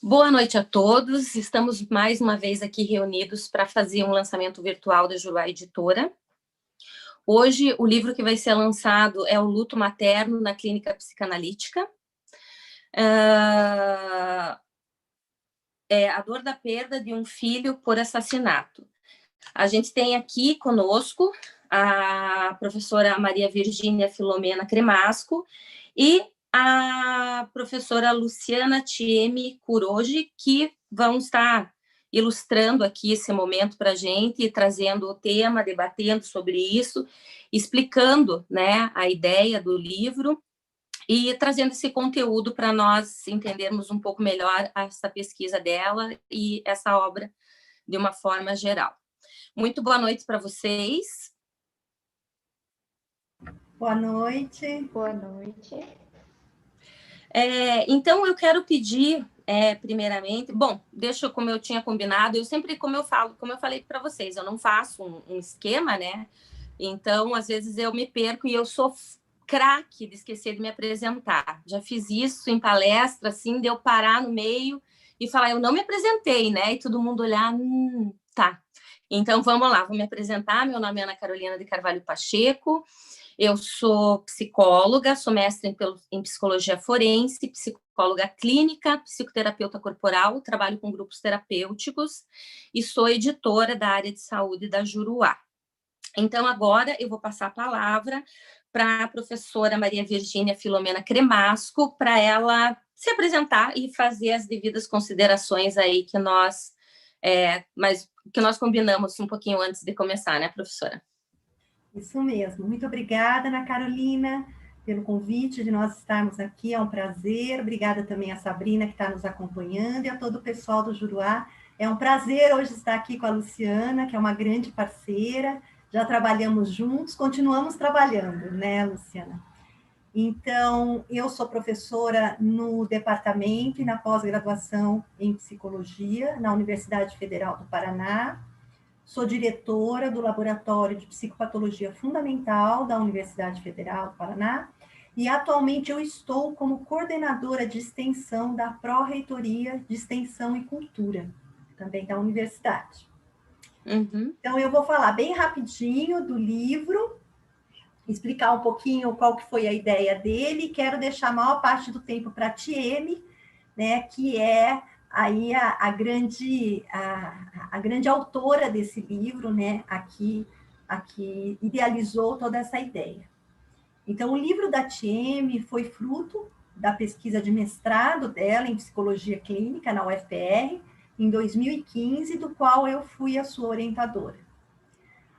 Boa noite a todos. Estamos mais uma vez aqui reunidos para fazer um lançamento virtual da Juruá Editora. Hoje, o livro que vai ser lançado é O Luto Materno na Clínica Psicanalítica. É a dor da perda de um filho por assassinato. A gente tem aqui conosco a professora Maria Virgínia Filomena Cremasco e a professora Luciana Thieme Kuroji, que vão estar ilustrando aqui esse momento para a gente, trazendo o tema, debatendo sobre isso, explicando, né, a ideia do livro e trazendo esse conteúdo para nós entendermos um pouco melhor essa pesquisa dela e essa obra de uma forma geral. Muito boa noite para vocês. Boa noite. Boa noite. Então, eu quero pedir, primeiramente, como eu tinha combinado, eu sempre, como eu falei para vocês, eu não faço um esquema, né? Então, às vezes eu me perco e eu sou craque de esquecer de me apresentar. Já fiz isso em palestra, assim, de eu parar no meio e falar, eu não me apresentei, né? E todo mundo olhar, tá. Então, vamos lá, vou me apresentar. Meu nome é Ana Carolina de Carvalho Pacheco. Eu sou psicóloga, sou mestre em psicologia forense, psicóloga clínica, psicoterapeuta corporal, trabalho com grupos terapêuticos e sou editora da área de saúde da Juruá. Então, agora eu vou passar a palavra para a professora Maria Virgínia Filomena Cremasco, para ela se apresentar e fazer as devidas considerações aí que nós combinamos um pouquinho antes de começar, né, professora? Isso mesmo. Muito obrigada, Ana Carolina, pelo convite de nós estarmos aqui. É um prazer. Obrigada também a Sabrina, que está nos acompanhando, e a todo o pessoal do Juruá. É um prazer hoje estar aqui com a Luciana, que é uma grande parceira. Já trabalhamos juntos, continuamos trabalhando, né, Luciana? Então, eu sou professora no departamento e na pós-graduação em psicologia, na Universidade Federal do Paraná. Sou diretora do Laboratório de Psicopatologia Fundamental da Universidade Federal do Paraná e atualmente eu estou como coordenadora de extensão da Pró-Reitoria de Extensão e Cultura, também da universidade. Uhum. Então, eu vou falar bem rapidinho do livro, explicar um pouquinho qual que foi a ideia dele, quero deixar a maior parte do tempo para a Thieme, né, que é aí a grande autora desse livro, né, aqui idealizou toda essa ideia. Então, o livro da Thieme foi fruto da pesquisa de mestrado dela em psicologia clínica na UFPR, em 2015, do qual eu fui a sua orientadora.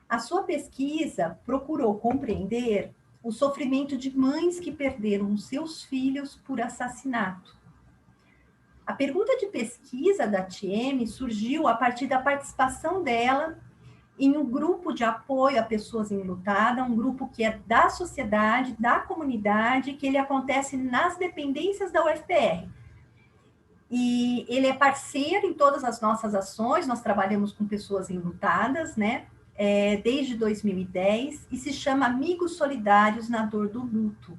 A sua pesquisa procurou compreender o sofrimento de mães que perderam seus filhos por assassinato. A pergunta de pesquisa da Thieme surgiu a partir da participação dela em um grupo de apoio a pessoas enlutadas, um grupo que é da sociedade, da comunidade, que ele acontece nas dependências da UFPR. E ele é parceiro em todas as nossas ações, nós trabalhamos com pessoas enlutadas, né? Desde 2010, e se chama Amigos Solidários na Dor do Luto.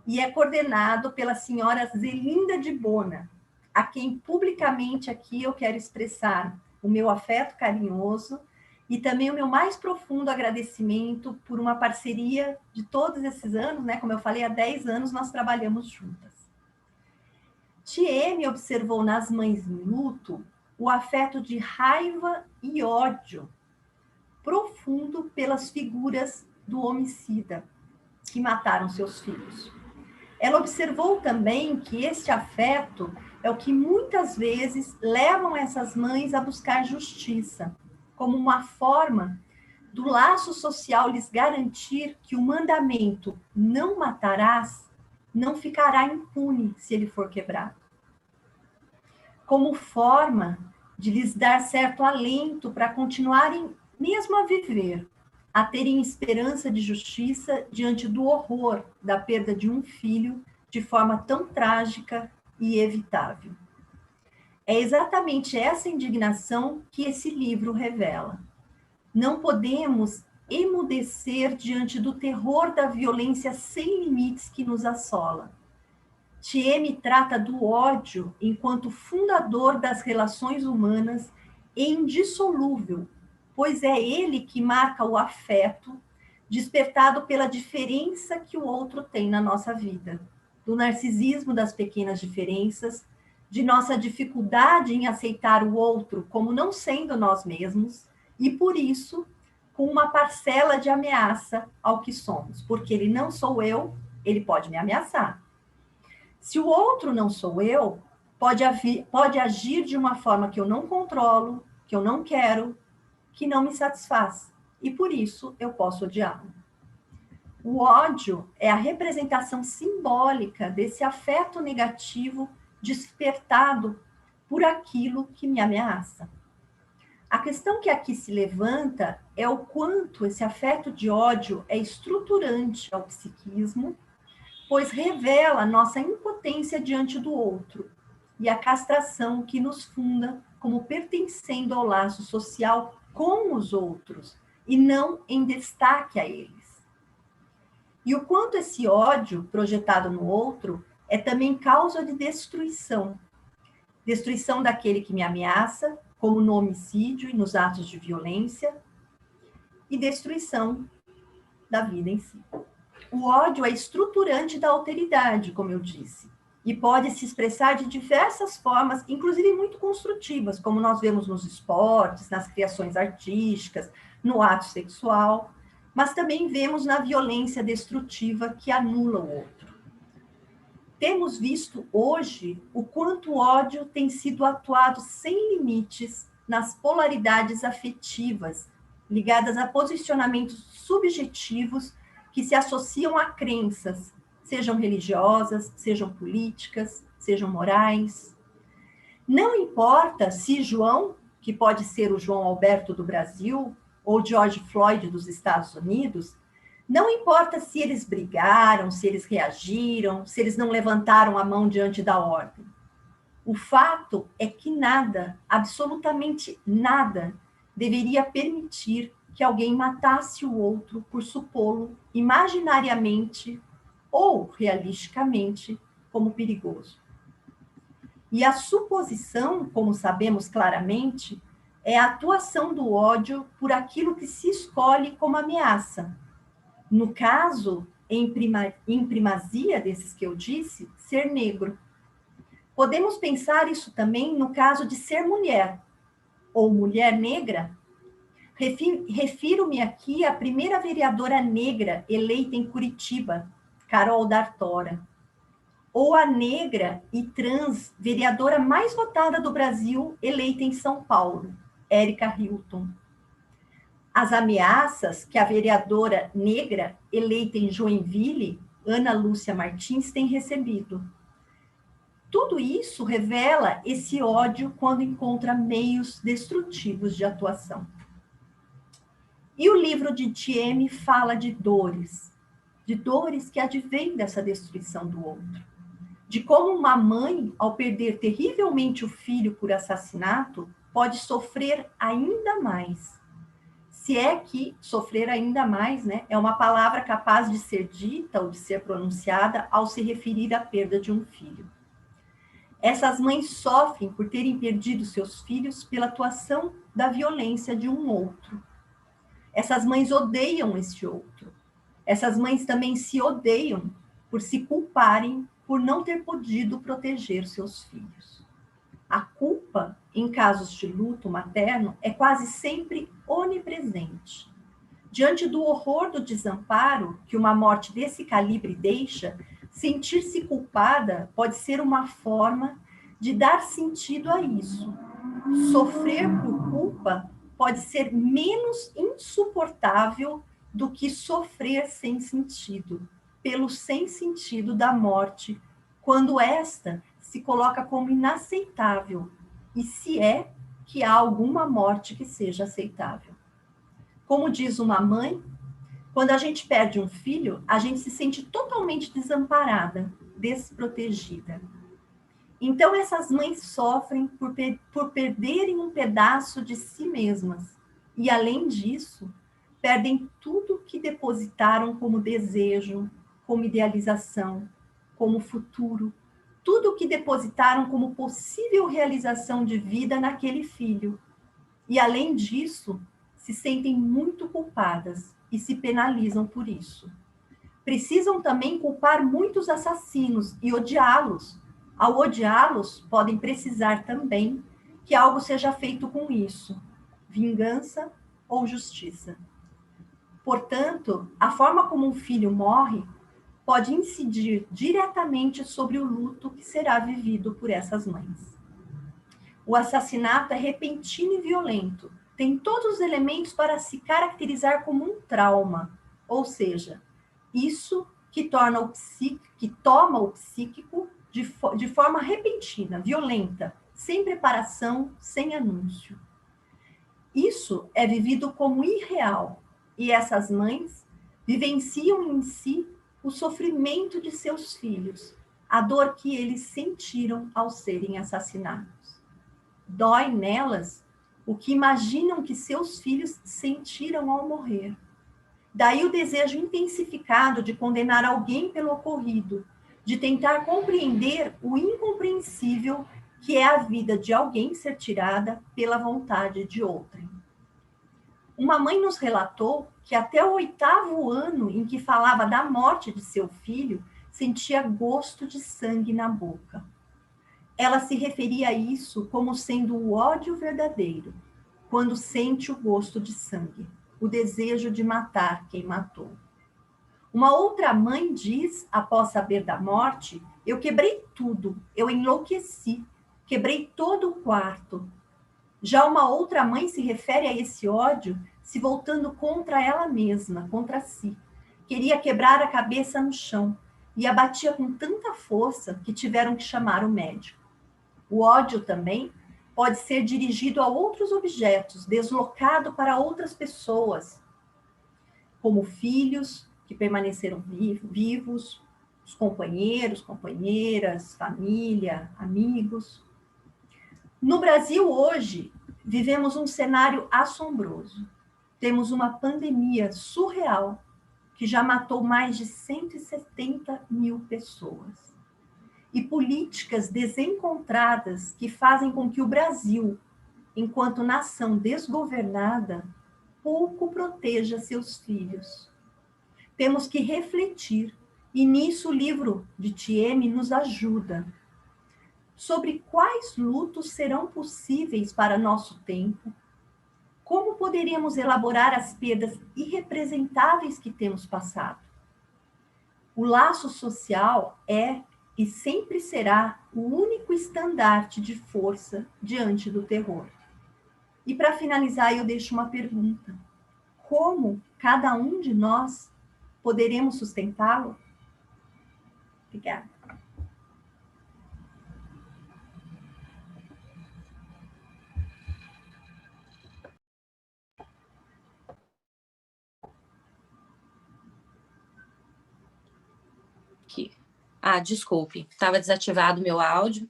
E é coordenado pela senhora Zelinda de Bona, a quem publicamente aqui eu quero expressar o meu afeto carinhoso e também o meu mais profundo agradecimento por uma parceria de todos esses anos, né? Como eu falei, há 10 anos nós trabalhamos juntas. Thieme observou nas mães em luto o afeto de raiva e ódio profundo pelas figuras do homicida que mataram seus filhos. Ela observou também que este afeto é o que muitas vezes levam essas mães a buscar justiça, como uma forma do laço social lhes garantir que o mandamento não matarás não ficará impune se ele for quebrado. Como forma de lhes dar certo alento para continuarem mesmo a viver, a terem esperança de justiça diante do horror da perda de um filho de forma tão trágica e evitável. É exatamente essa indignação que esse livro revela. Não podemos emudecer diante do terror da violência sem limites que nos assola. Thieme trata do ódio enquanto fundador das relações humanas e indissolúvel, pois é ele que marca o afeto despertado pela diferença que o outro tem na nossa vida, do narcisismo das pequenas diferenças, de nossa dificuldade em aceitar o outro como não sendo nós mesmos, e por isso, com uma parcela de ameaça ao que somos, porque ele não sou eu, ele pode me ameaçar. Se o outro não sou eu, pode agir de uma forma que eu não controlo, que eu não quero, que não me satisfaz. E por isso eu posso odiá-lo. O ódio é a representação simbólica desse afeto negativo despertado por aquilo que me ameaça. A questão que aqui se levanta é o quanto esse afeto de ódio é estruturante ao psiquismo, pois revela nossa impotência diante do outro e a castração que nos funda como pertencendo ao laço social com os outros e não em destaque a eles. E o quanto esse ódio projetado no outro é também causa de destruição. Destruição daquele que me ameaça, como no homicídio e nos atos de violência, e destruição da vida em si. O ódio é estruturante da alteridade, como eu disse, e pode se expressar de diversas formas, inclusive muito construtivas, como nós vemos nos esportes, nas criações artísticas, no ato sexual, mas também vemos na violência destrutiva que anula o outro. Temos visto hoje o quanto o ódio tem sido atuado sem limites nas polaridades afetivas, ligadas a posicionamentos subjetivos que se associam a crenças, sejam religiosas, sejam políticas, sejam morais. Não importa se João, que pode ser o João Alberto do Brasil, ou George Floyd dos Estados Unidos, não importa se eles brigaram, se eles reagiram, se eles não levantaram a mão diante da ordem. O fato é que nada, absolutamente nada, deveria permitir que alguém matasse o outro por supô-lo imaginariamente ou realisticamente como perigoso. E a suposição, como sabemos claramente, é a atuação do ódio por aquilo que se escolhe como ameaça. No caso, em primazia desses que eu disse, ser negro. Podemos pensar isso também no caso de ser mulher, ou mulher negra. Refiro-me aqui à primeira vereadora negra eleita em Curitiba, Carol D'Artora, ou a negra e trans vereadora mais votada do Brasil eleita em São Paulo, Érica Hilton. As ameaças que a vereadora negra eleita em Joinville, Ana Lúcia Martins, tem recebido. Tudo isso revela esse ódio quando encontra meios destrutivos de atuação. E o livro de Thieme fala de dores que advêm dessa destruição do outro. De como uma mãe, ao perder terrivelmente o filho por assassinato, pode sofrer ainda mais. Se é que sofrer ainda mais, né, é uma palavra capaz de ser dita ou de ser pronunciada ao se referir à perda de um filho. Essas mães sofrem por terem perdido seus filhos pela atuação da violência de um outro. Essas mães odeiam esse outro. Essas mães também se odeiam por se culparem por não ter podido proteger seus filhos. A culpa, em casos de luto materno, é quase sempre onipresente. Diante do horror do desamparo que uma morte desse calibre deixa, sentir-se culpada pode ser uma forma de dar sentido a isso. Sofrer por culpa pode ser menos insuportável do que sofrer sem sentido, pelo sem sentido da morte, quando esta se coloca como inaceitável, e se é que há alguma morte que seja aceitável. Como diz uma mãe, quando a gente perde um filho, a gente se sente totalmente desamparada, desprotegida. Então, essas mães sofrem por perderem um pedaço de si mesmas. E, além disso, perdem tudo que depositaram como desejo, como idealização, como futuro, tudo o que depositaram como possível realização de vida naquele filho. E, além disso, se sentem muito culpadas e se penalizam por isso. Precisam também culpar muitos assassinos e odiá-los. Ao odiá-los, podem precisar também que algo seja feito com isso, vingança ou justiça. Portanto, a forma como um filho morre pode incidir diretamente sobre o luto que será vivido por essas mães. O assassinato é repentino e violento, tem todos os elementos para se caracterizar como um trauma, ou seja, isso que toma o psíquico de forma repentina, violenta, sem preparação, sem anúncio. Isso é vivido como irreal, e essas mães vivenciam em si o sofrimento de seus filhos, a dor que eles sentiram ao serem assassinados. Dói nelas o que imaginam que seus filhos sentiram ao morrer. Daí o desejo intensificado de condenar alguém pelo ocorrido, de tentar compreender o incompreensível que é a vida de alguém ser tirada pela vontade de outrem. Uma mãe nos relatou que até o 8º ano em que falava da morte de seu filho, sentia gosto de sangue na boca. Ela se referia a isso como sendo o ódio verdadeiro, quando sente o gosto de sangue, o desejo de matar quem matou. Uma outra mãe diz, após saber da morte, eu quebrei tudo, eu enlouqueci, quebrei todo o quarto. Já uma outra mãe se refere a esse ódio se voltando contra ela mesma, contra si. Queria quebrar a cabeça no chão e a batia com tanta força que tiveram que chamar o médico. O ódio também pode ser dirigido a outros objetos, deslocado para outras pessoas, como filhos que permaneceram vivos, os companheiros, companheiras, família, amigos. No Brasil, hoje, vivemos um cenário assombroso. Temos uma pandemia surreal que já matou mais de 170 mil pessoas. E políticas desencontradas que fazem com que o Brasil, enquanto nação desgovernada, pouco proteja seus filhos. Temos que refletir, e nisso o livro de Thieme nos ajuda, sobre quais lutos serão possíveis para nosso tempo, como poderíamos elaborar as perdas irrepresentáveis que temos passado. O laço social é e sempre será o único estandarte de força diante do terror. E para finalizar, eu deixo uma pergunta. Como cada um de nós poderemos sustentá-lo? Obrigada. Desculpe, estava desativado o meu áudio.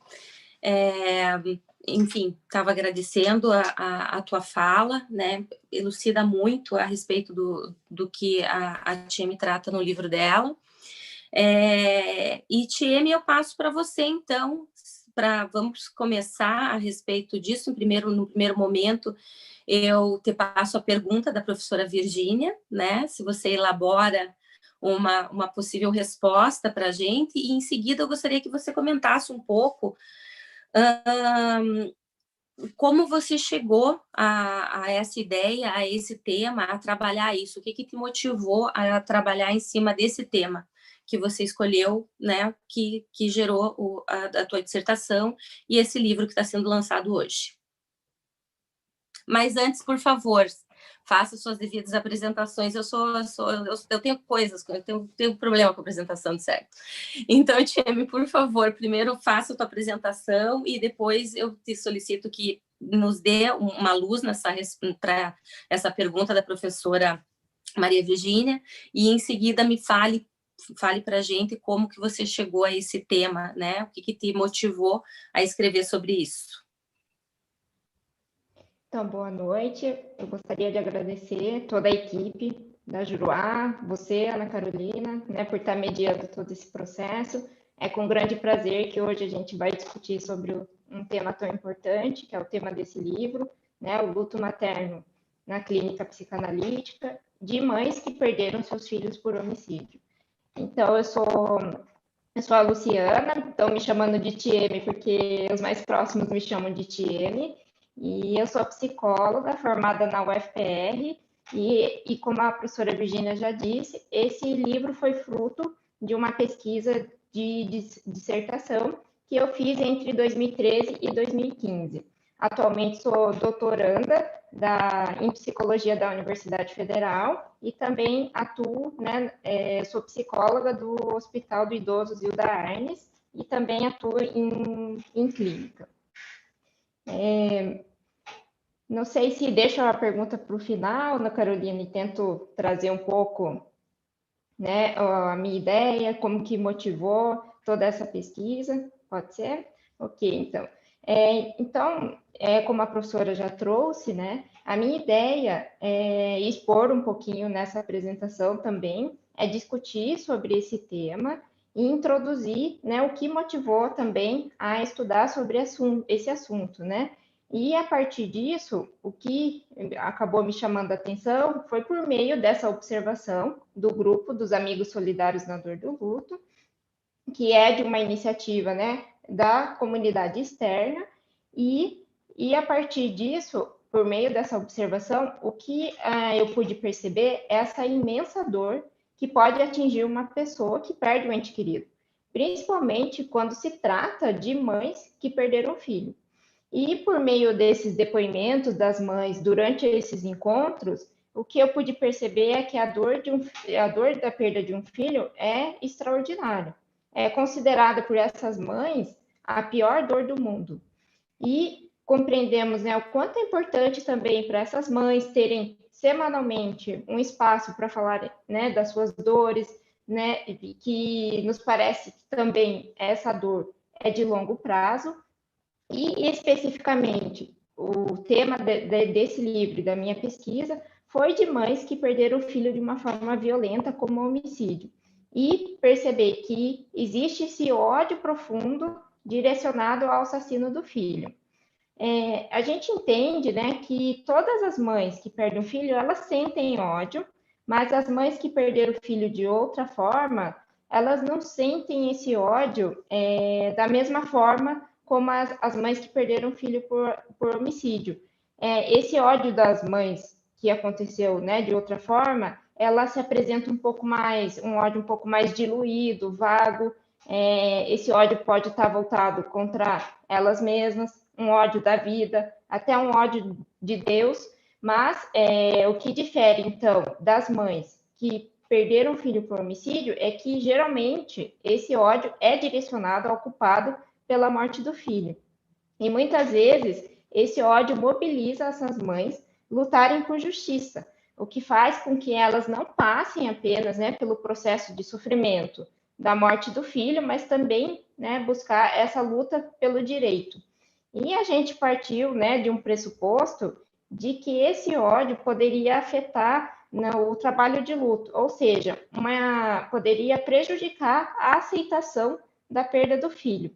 Enfim, estava agradecendo a tua fala, né? Elucida muito a respeito do que a Thieme trata no livro dela. E Thieme, eu passo para você, então, vamos começar a respeito disso. No primeiro momento, eu te passo a pergunta da professora Virgínia, né? Se você elabora uma possível resposta para a gente, e em seguida eu gostaria que você comentasse um pouco como você chegou a essa ideia, a esse tema, a trabalhar isso, o que te motivou a trabalhar em cima desse tema que você escolheu, né, que gerou a tua dissertação e esse livro que está sendo lançado hoje. Mas antes, por favor, faça suas devidas apresentações. Eu tenho coisas, eu tenho problema com a apresentação, certo? Então, Thieme, por favor, primeiro faça a tua apresentação e depois eu te solicito que nos dê uma luz para essa pergunta da professora Maria Virgínia e em seguida me fale para a gente como que você chegou a esse tema, né? O que te motivou a escrever sobre isso. Então, boa noite. Eu gostaria de agradecer toda a equipe da Juruá, você, Ana Carolina, né, por estar mediando todo esse processo. É com grande prazer que hoje a gente vai discutir sobre um tema tão importante, que é o tema desse livro, né, o luto materno na clínica psicanalítica, de mães que perderam seus filhos por homicídio. Então, eu sou a Luciana, estão me chamando de Tieme porque os mais próximos me chamam de Tieme, e eu sou psicóloga formada na UFPR, e como a professora Virginia já disse, esse livro foi fruto de uma pesquisa de dissertação que eu fiz entre 2013 e 2015. Atualmente sou doutoranda em psicologia da Universidade Federal e também atuo, né, sou psicóloga do Hospital do Idoso Zilda Arnes e também atuo em clínica. Não sei se deixo a pergunta para o final, Ana Carolina, e tento trazer um pouco, né, a minha ideia, como que motivou toda essa pesquisa, pode ser? Ok, então. Como a professora já trouxe, né, a minha ideia é expor um pouquinho nessa apresentação também, é discutir sobre esse tema e introduzir, né, o que motivou também a estudar sobre esse assunto, né? E a partir disso, o que acabou me chamando a atenção foi por meio dessa observação do grupo dos Amigos Solidários na Dor do Luto, que é de uma iniciativa, né, da comunidade externa, e a partir disso, por meio dessa observação, o que eu pude perceber é essa imensa dor que pode atingir uma pessoa que perde um ente querido, principalmente quando se trata de mães que perderam um filho. E por meio desses depoimentos das mães durante esses encontros, o que eu pude perceber é que a dor da perda de um filho é extraordinária. É considerada por essas mães a pior dor do mundo. E compreendemos, né, o quanto é importante também para essas mães terem semanalmente um espaço para falar, né, das suas dores, né, que nos parece que também essa dor é de longo prazo. E, especificamente, o tema desse livro, da minha pesquisa, foi de mães que perderam o filho de uma forma violenta, como homicídio. E perceber que existe esse ódio profundo direcionado ao assassino do filho. A gente entende, né, que todas as mães que perdem um filho, elas sentem ódio, mas as mães que perderam o filho de outra forma, elas não sentem esse ódio da mesma forma como as mães que perderam o filho por homicídio. Esse ódio das mães que aconteceu, né, de outra forma, ela se apresenta um ódio um pouco mais diluído, vago. Esse ódio pode estar voltado contra elas mesmas, um ódio da vida, até um ódio de Deus, mas o que difere, então, das mães que perderam o filho por homicídio é que, geralmente, esse ódio é direcionado ao culpado pela morte do filho. E, muitas vezes, esse ódio mobiliza essas mães lutarem por justiça, o que faz com que elas não passem apenas, né, pelo processo de sofrimento da morte do filho, mas também, né, buscar essa luta pelo direito. E a gente partiu, né, de um pressuposto de que esse ódio poderia afetar o trabalho de luto, ou seja, poderia prejudicar a aceitação da perda do filho.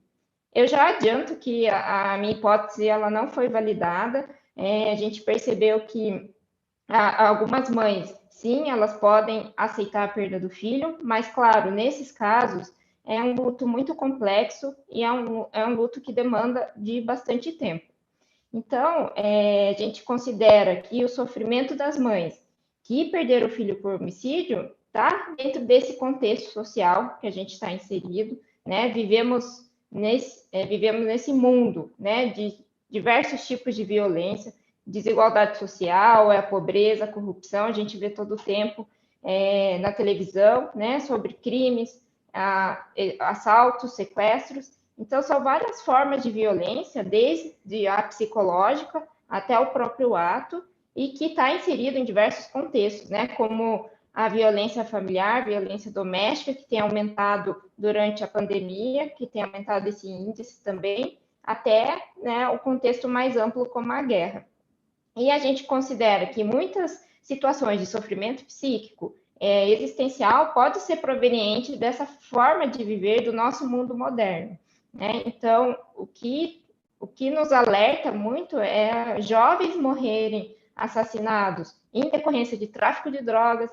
Eu já adianto que a minha hipótese ela não foi validada. A gente percebeu que algumas mães, sim, elas podem aceitar a perda do filho, mas, claro, nesses casos, é um luto muito complexo e é um luto que demanda de bastante tempo. Então, a gente considera que o sofrimento das mães que perderam o filho por homicídio está dentro desse contexto social que a gente está inserido, né? Vivemos nesse mundo, né, de diversos tipos de violência, desigualdade social, a pobreza, a corrupção, a gente vê todo o tempo na televisão, né, sobre crimes, assaltos, sequestros. Então, são várias formas de violência, desde a psicológica até o próprio ato, e que está inserido em diversos contextos, né, como a violência familiar, violência doméstica, que tem aumentado durante a pandemia, que tem aumentado esse índice também, até, né, o contexto mais amplo como a guerra. E a gente considera que muitas situações de sofrimento psíquico, existencial pode ser proveniente dessa forma de viver do nosso mundo moderno, né? Então, o que nos alerta muito é jovens morrerem assassinados em decorrência de tráfico de drogas,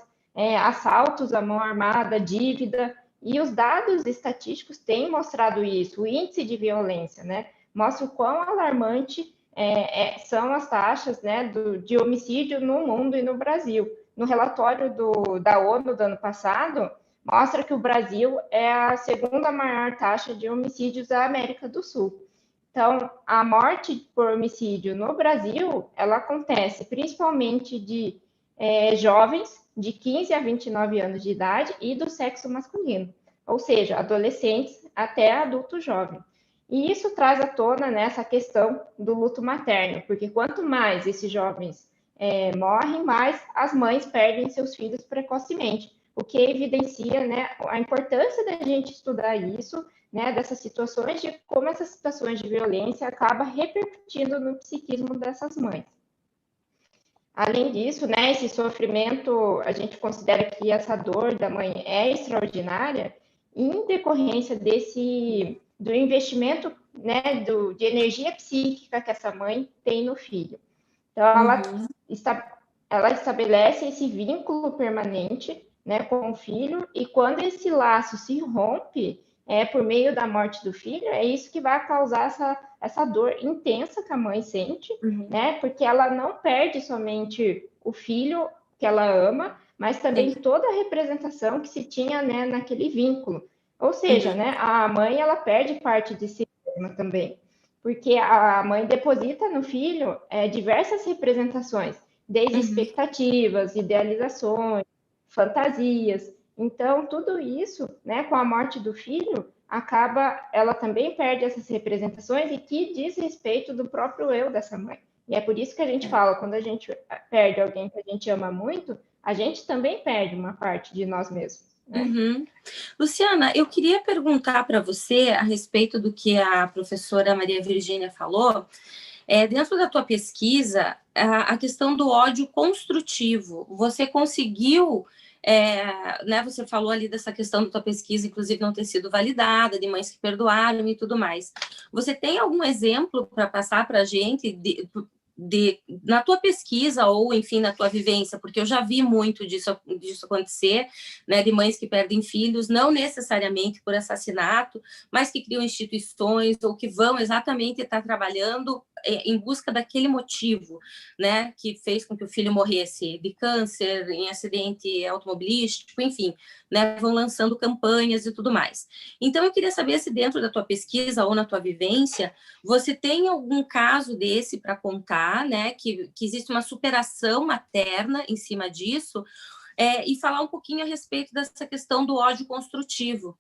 assaltos à mão armada, dívida, e os dados estatísticos têm mostrado isso, o índice de violência, né? Mostra o quão alarmante são as taxas, né, de homicídio no mundo e no Brasil. No relatório da ONU do ano passado, mostra que o Brasil é a segunda maior taxa de homicídios da América do Sul. Então, a morte por homicídio no Brasil, ela acontece principalmente de jovens de 15 a 29 anos de idade e do sexo masculino, ou seja, adolescentes até adulto jovem. E isso traz à tona, né, essa questão do luto materno, porque quanto mais esses jovens morrem, mais as mães perdem seus filhos precocemente, o que evidencia, né, a importância da gente estudar isso, né, dessas situações, de como essas situações de violência acabam repercutindo no psiquismo dessas mães. Além disso, né, esse sofrimento, a gente considera que essa dor da mãe é extraordinária em decorrência do investimento, né, de energia psíquica que essa mãe tem no filho. Então, ela estabelece esse vínculo permanente, né, com o filho, e quando esse laço se rompe, por meio da morte do filho, é isso que vai causar essa dor intensa que a mãe sente, né, porque ela não perde somente o filho que ela ama, mas também toda a representação que se tinha, né, naquele vínculo. Ou seja, né, a mãe, ela perde parte de si mesma também, porque a mãe deposita no filho diversas representações, desde expectativas, idealizações, fantasias. Então, tudo isso, né, com a morte do filho, ela também perde essas representações e que diz respeito do próprio eu dessa mãe. E é por isso que a gente fala, quando a gente perde alguém que a gente ama muito, a gente também perde uma parte de nós mesmos. Né? Luciana, eu queria perguntar para você a respeito do que a professora Maria Virgínia falou. Dentro da tua pesquisa, a questão do ódio construtivo, você conseguiu, né, você falou ali dessa questão da tua pesquisa, inclusive não ter sido validada, de mães que perdoaram e tudo mais. Você tem algum exemplo para passar para a gente na tua pesquisa ou, enfim, na tua vivência? Porque eu já vi muito disso acontecer, né, de mães que perdem filhos, não necessariamente por assassinato, mas que criam instituições ou que vão exatamente estar trabalhando em busca daquele motivo, né, que fez com que o filho morresse de câncer, em acidente automobilístico, enfim, né, vão lançando campanhas e tudo mais. Então, eu queria saber se dentro da tua pesquisa ou na tua vivência, você tem algum caso desse para contar, né, que existe uma superação materna em cima disso, e falar um pouquinho a respeito dessa questão do ódio construtivo.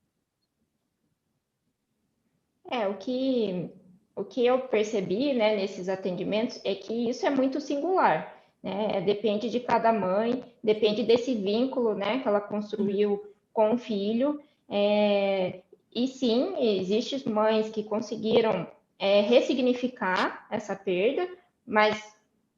O que eu percebi, né, nesses atendimentos é que isso é muito singular, né? Depende de cada mãe, depende desse vínculo, né, que ela construiu com o filho. E sim, existem mães que conseguiram ressignificar essa perda, mas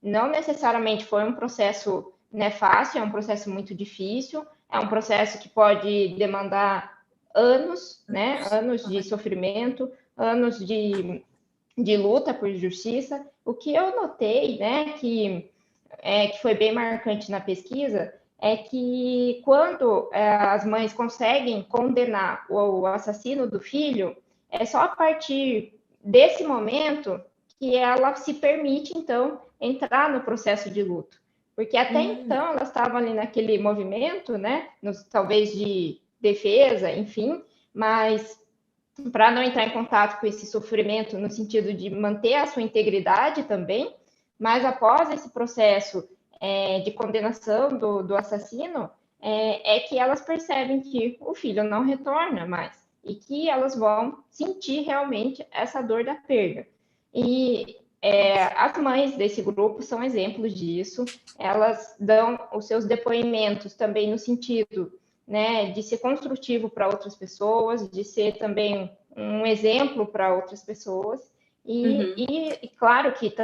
não necessariamente foi um processo, né, fácil, é um processo muito difícil, é um processo que pode demandar anos, né, anos de sofrimento, anos de luta por justiça. O que eu notei, né, que foi bem marcante na pesquisa, é que quando as mães conseguem condenar o assassino do filho, é só a partir desse momento que ela se permite, então, entrar no processo de luto. Porque até então elas estavam ali naquele movimento, né, talvez de defesa, enfim, mas para não entrar em contato com esse sofrimento no sentido de manter a sua integridade também, mas após esse processo de condenação do assassino, é que elas percebem que o filho não retorna mais e que elas vão sentir realmente essa dor da perda. E as mães desse grupo são exemplos disso, elas dão os seus depoimentos também no sentido, né, de ser construtivo para outras pessoas, de ser também um exemplo para outras pessoas, e claro que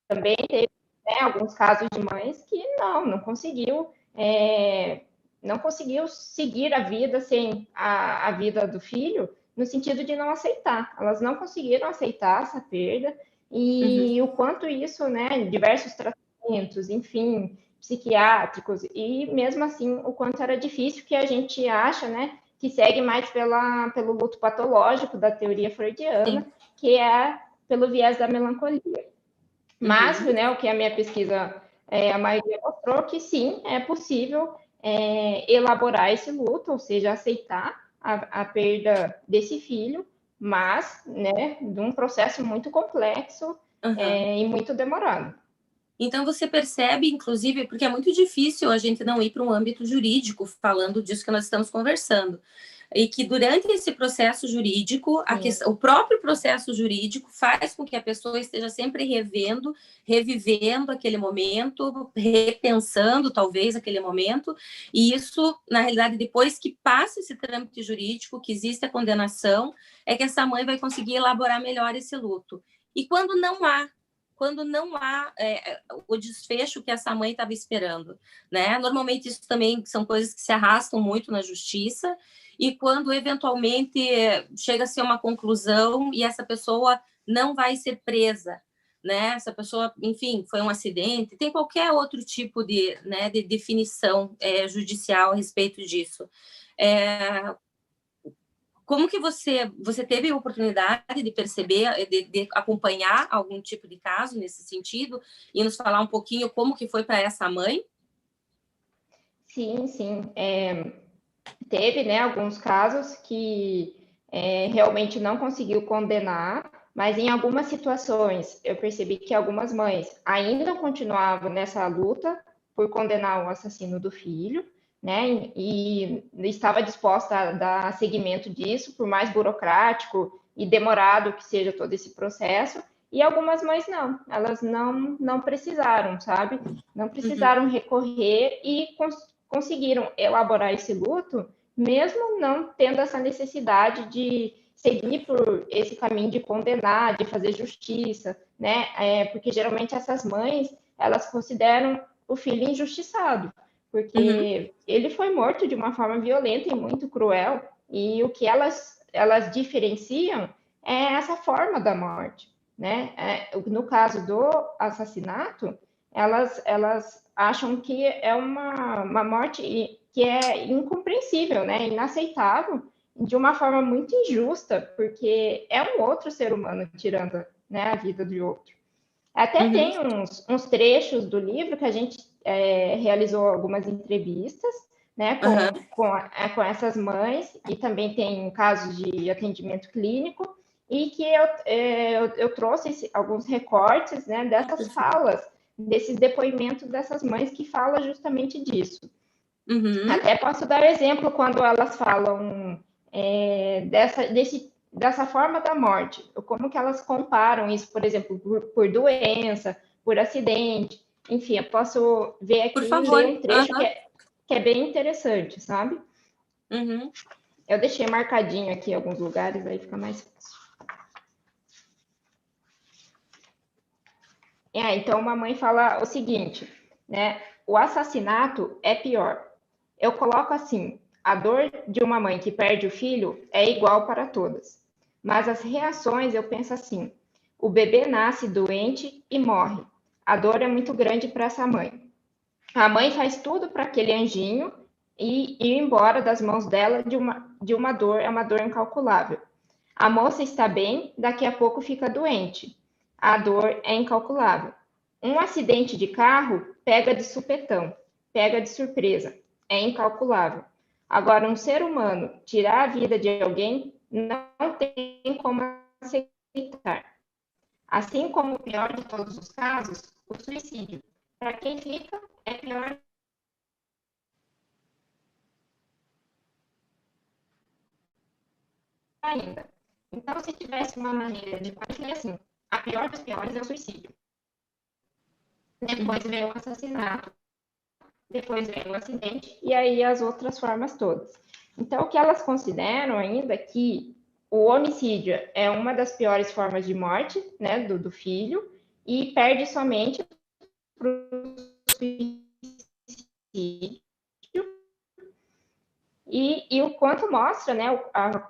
também teve, né, alguns casos de mães que não conseguiu, não conseguiu seguir a vida sem a vida do filho, no sentido de não aceitar. Elas não conseguiram aceitar essa perda, e o quanto isso, né, diversos tratamentos, enfim, psiquiátricos, e mesmo assim o quanto era difícil, que a gente acha, né, que segue mais pelo luto patológico da teoria freudiana, Sim. que é pelo viés da melancolia. Mas, né, o que a minha pesquisa, a maioria mostrou que sim, é possível elaborar esse luto, ou seja, aceitar a perda desse filho, mas, né, de um processo muito complexo e muito demorado. Então você percebe, inclusive, porque é muito difícil a gente não ir para um âmbito jurídico falando disso que nós estamos conversando, e que durante esse processo jurídico, o próprio processo jurídico faz com que a pessoa esteja sempre revendo, revivendo aquele momento, repensando talvez aquele momento, e isso, na realidade, depois que passa esse trâmite jurídico, que existe a condenação, é que essa mãe vai conseguir elaborar melhor esse luto. E quando não há o desfecho que essa mãe estava esperando, né? Normalmente isso também são coisas que se arrastam muito na justiça, e quando eventualmente chega a ser uma conclusão e essa pessoa não vai ser presa, né? Essa pessoa, enfim, foi um acidente, tem qualquer outro tipo de, né, de definição judicial a respeito disso. Como que você teve a oportunidade de perceber, de acompanhar algum tipo de caso nesse sentido e nos falar um pouquinho como que foi para essa mãe? Sim, sim. Teve, né, alguns casos que realmente não conseguiu condenar, mas em algumas situações eu percebi que algumas mães ainda continuavam nessa luta por condenar o assassino do filho, né, e estava disposta a dar seguimento disso, por mais burocrático e demorado que seja todo esse processo, e algumas mães não, elas não precisaram, sabe? Não precisaram recorrer e conseguiram elaborar esse luto, mesmo não tendo essa necessidade de seguir por esse caminho de condenar, de fazer justiça, né? Porque geralmente essas mães, elas consideram o filho injustiçado, porque ele foi morto de uma forma violenta e muito cruel, e o que elas diferenciam é essa forma da morte, né? No caso do assassinato, elas acham que é uma morte que é incompreensível, né? Inaceitável, de uma forma muito injusta, porque é um outro ser humano tirando, né, a vida de outro. Até tem uns trechos do livro que a gente realizou algumas entrevistas, né, com essas mães, e também tem casos de atendimento clínico, e que eu trouxe alguns recortes, né, dessas falas, desses depoimentos dessas mães que falam justamente disso. Até posso dar exemplo quando elas falam dessa forma da morte, como que elas comparam isso, por exemplo, por doença, por acidente, enfim, eu posso ver aqui e ler um trecho que é bem interessante, sabe? Eu deixei marcadinho aqui em alguns lugares, aí fica mais fácil. Então, uma mãe fala o seguinte, né? O assassinato é pior. Eu coloco assim, a dor de uma mãe que perde o filho é igual para todas. Mas as reações, eu penso assim, o bebê nasce doente e morre. A dor é muito grande para essa mãe. A mãe faz tudo para aquele anjinho e ir embora das mãos dela de uma dor, é uma dor incalculável. A moça está bem, daqui a pouco fica doente. A dor é incalculável. Um acidente de carro pega de supetão, pega de surpresa, é incalculável. Agora, um ser humano tirar a vida de alguém não tem como aceitar. Assim como o pior de todos os casos, o suicídio. Para quem fica, é pior ainda. Então, se tivesse uma maneira de fazer assim, a pior dos piores é o suicídio. Depois veio o assassinato, depois veio o acidente, e aí as outras formas todas. Então, o que elas consideram ainda é que o homicídio é uma das piores formas de morte, né, do filho, e perde somente para o suicídio, E o quanto mostra, né,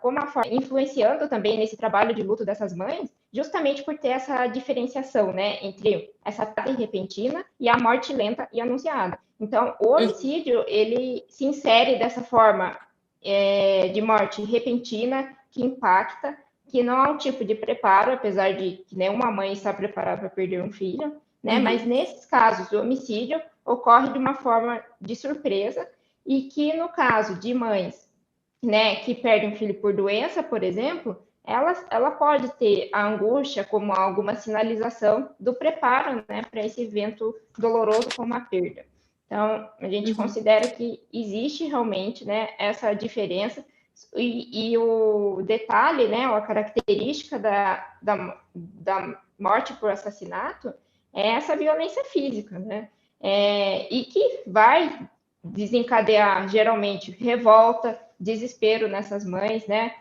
como a forma influenciando também nesse trabalho de luto dessas mães, justamente por ter essa diferenciação, né, entre essa perda repentina e a morte lenta e anunciada. Então, o homicídio, ele se insere dessa forma de morte repentina, que impacta, que não é um tipo de preparo, apesar de que nenhuma mãe está preparada para perder um filho, né, mas nesses casos, o homicídio ocorre de uma forma de surpresa, e que no caso de mães, né, que perdem um filho por doença, por exemplo, ela pode ter a angústia como alguma sinalização do preparo, né, para esse evento doloroso como a perda. Então, a gente considera que existe realmente, né, essa diferença, e o detalhe, né, a característica da morte por assassinato é essa violência física, né, e que vai desencadear geralmente revolta, desespero nessas mães, né?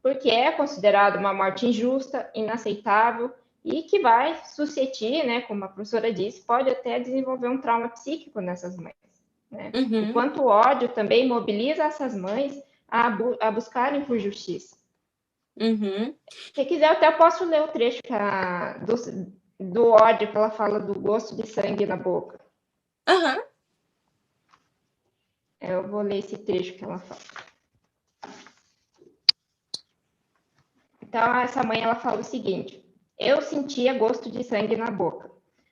Porque é considerado uma morte injusta, inaceitável e que vai suscetir, né? Como a professora disse, pode até desenvolver um trauma psíquico nessas mães. Né? O quanto o ódio também mobiliza essas mães a buscarem por justiça. Se quiser, até posso ler o trecho do ódio que ela fala do gosto de sangue na boca. Eu vou ler esse trecho que ela fala. Então, essa mãe, ela fala o seguinte: eu sentia gosto de sangue na boca.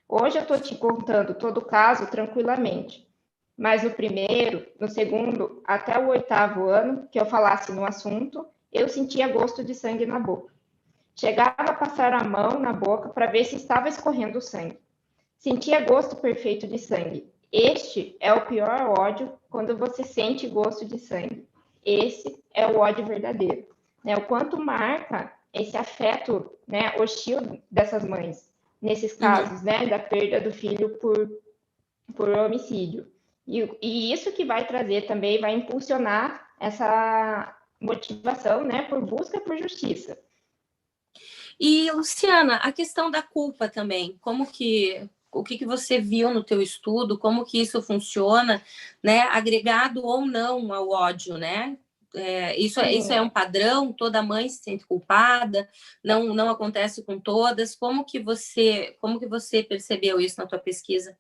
Hoje eu estou te contando todo o caso tranquilamente. Mas no primeiro, no segundo, até o 8º ano que eu falasse no assunto, eu sentia gosto de sangue na boca. Chegava a passar a mão na boca para ver se estava escorrendo sangue. Sentia gosto perfeito de sangue. Este é o pior ódio quando você sente gosto de sangue. Esse é o ódio verdadeiro. Né? O quanto marca esse afeto, né, hostil dessas mães, nesses casos, né, da perda do filho por homicídio. E isso que vai trazer também, vai impulsionar essa motivação, né, por busca por justiça. E, Luciana, a questão da culpa também, o que você viu no teu estudo, como que isso funciona, né, agregado ou não ao ódio, né? Isso é um padrão, toda mãe se sente culpada, não acontece com todas. Como que você percebeu isso na tua pesquisa?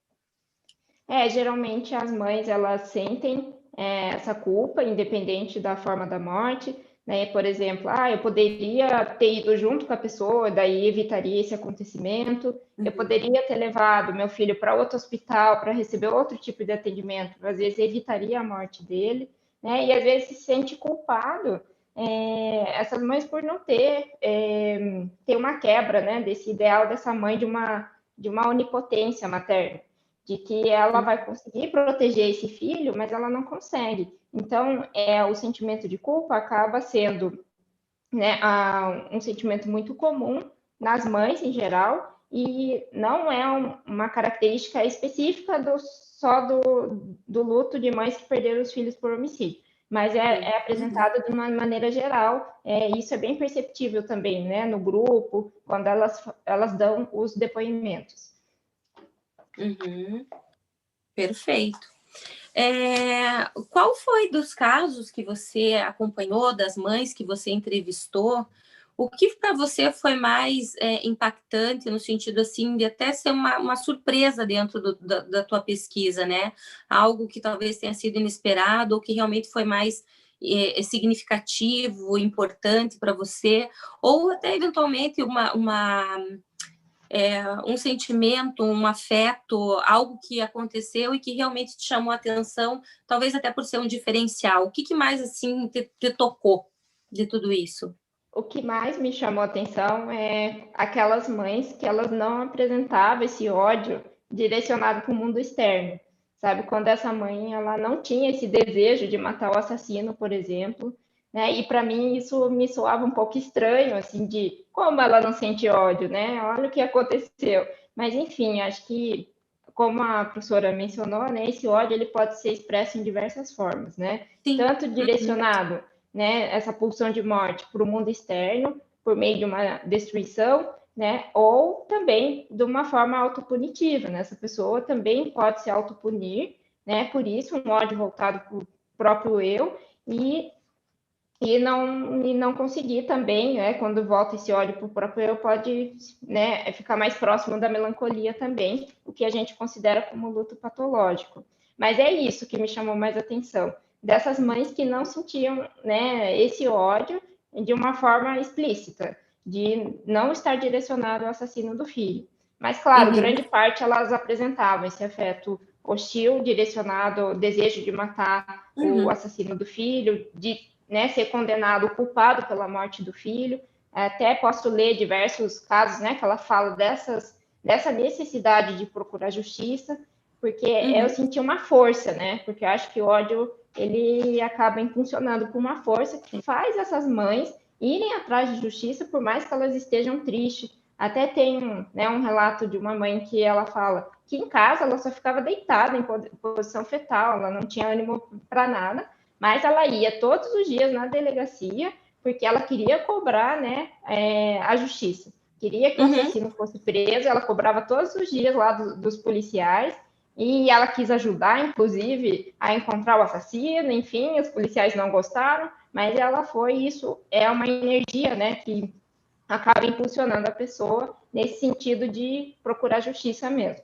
Geralmente as mães, elas sentem essa culpa, independente da forma da morte, né? Por exemplo, eu poderia ter ido junto com a pessoa, daí evitaria esse acontecimento. Eu poderia ter levado meu filho para outro hospital para receber outro tipo de atendimento, às vezes evitaria a morte dele, né? E às vezes se sente culpado, essas mães por não ter uma quebra, né, desse ideal dessa mãe de uma onipotência materna, de que ela vai conseguir proteger esse filho, mas ela não consegue. Então, o sentimento de culpa acaba sendo, né, um sentimento muito comum nas mães em geral, e não é uma característica específica só do luto de mães que perderam os filhos por homicídio, mas é apresentado de uma maneira geral. Isso é bem perceptível também, né, no grupo, quando elas dão os depoimentos. Perfeito. Qual foi dos casos que você acompanhou, das mães que você entrevistou, o que para você foi mais impactante, no sentido assim, de até ser uma surpresa dentro da tua pesquisa, né? Algo que talvez tenha sido inesperado ou que realmente foi mais significativo, importante para você, ou até eventualmente um sentimento, um afeto, algo que aconteceu e que realmente te chamou a atenção, talvez até por ser um diferencial. O que mais assim te tocou de tudo isso? O que mais me chamou a atenção é aquelas mães que elas não apresentavam esse ódio direcionado para o mundo externo, sabe? Quando essa mãe ela não tinha esse desejo de matar o assassino, por exemplo, né? E para mim isso me soava um pouco estranho, assim, de como ela não sente ódio, né? Olha o que aconteceu. Mas enfim, acho que como a professora mencionou, né? Esse ódio ele pode ser expresso em diversas formas, né? Sim. Tanto direcionado, né, essa pulsão de morte para o mundo externo, por meio de uma destruição, né, ou também de uma forma autopunitiva, né? Essa pessoa também pode se autopunir, né? Por isso, um ódio voltado para próprio eu, e não conseguir também, né, quando volta esse ódio para o próprio eu, pode, né, ficar mais próximo da melancolia também, o que a gente considera como luto patológico. Mas é isso que me chamou mais atenção, dessas mães que não sentiam, né, esse ódio de uma forma explícita, de não estar direcionado ao assassino do filho. Mas, claro, grande parte elas apresentavam esse afeto hostil, direcionado ao desejo de matar o assassino do filho, de, né, ser condenado, culpado pela morte do filho. Até posso ler diversos casos, né, que ela fala dessa necessidade de procurar justiça, porque eu senti uma força, né, porque eu acho que o ódio, ele acaba impulsionando por uma força que faz essas mães irem atrás de justiça, por mais que elas estejam tristes. Até tem, né, um relato de uma mãe que ela fala que em casa ela só ficava deitada em posição fetal, ela não tinha ânimo para nada, mas ela ia todos os dias na delegacia porque ela queria cobrar, né, a justiça. Queria que o assassino fosse preso, ela cobrava todos os dias lá dos policiais, e ela quis ajudar, inclusive, a encontrar o assassino, enfim, os policiais não gostaram, mas ela foi, isso é uma energia, né, que acaba impulsionando a pessoa nesse sentido de procurar justiça mesmo.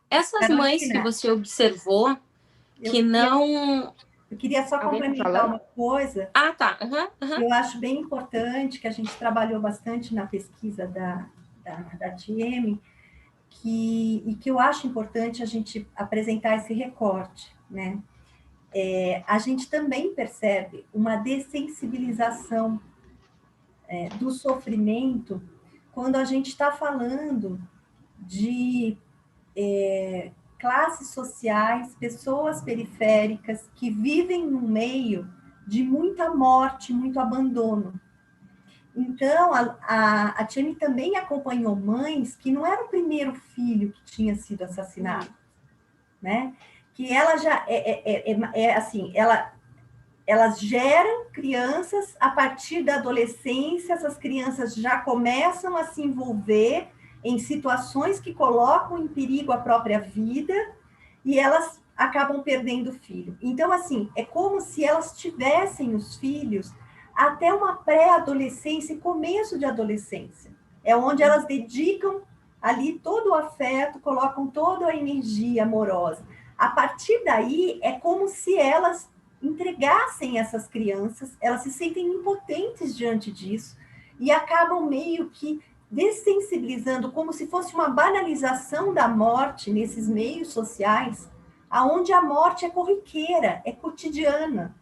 Essas mães que você observou, que não... Eu queria só complementar uma coisa. Ah, tá. Eu acho bem importante, que a gente trabalhou bastante na pesquisa da TM, e que eu acho importante a gente apresentar esse recorte, né? A gente também percebe uma dessensibilização do sofrimento quando a gente está falando de classes sociais, pessoas periféricas que vivem no meio de muita morte, muito abandono. Então, a Tiane também acompanhou mães que não era o primeiro filho que tinha sido assassinado, né? Que ela já assim, elas geram crianças a partir da adolescência, essas crianças já começam a se envolver em situações que colocam em perigo a própria vida e elas acabam perdendo o filho. Então, assim, é como se elas tivessem os filhos até uma pré-adolescência e começo de adolescência. É onde elas dedicam ali todo o afeto, colocam toda a energia amorosa. A partir daí, é como se elas entregassem essas crianças, elas se sentem impotentes diante disso e acabam meio que dessensibilizando, como se fosse uma banalização da morte nesses meios sociais, aonde a morte é corriqueira, é cotidiana.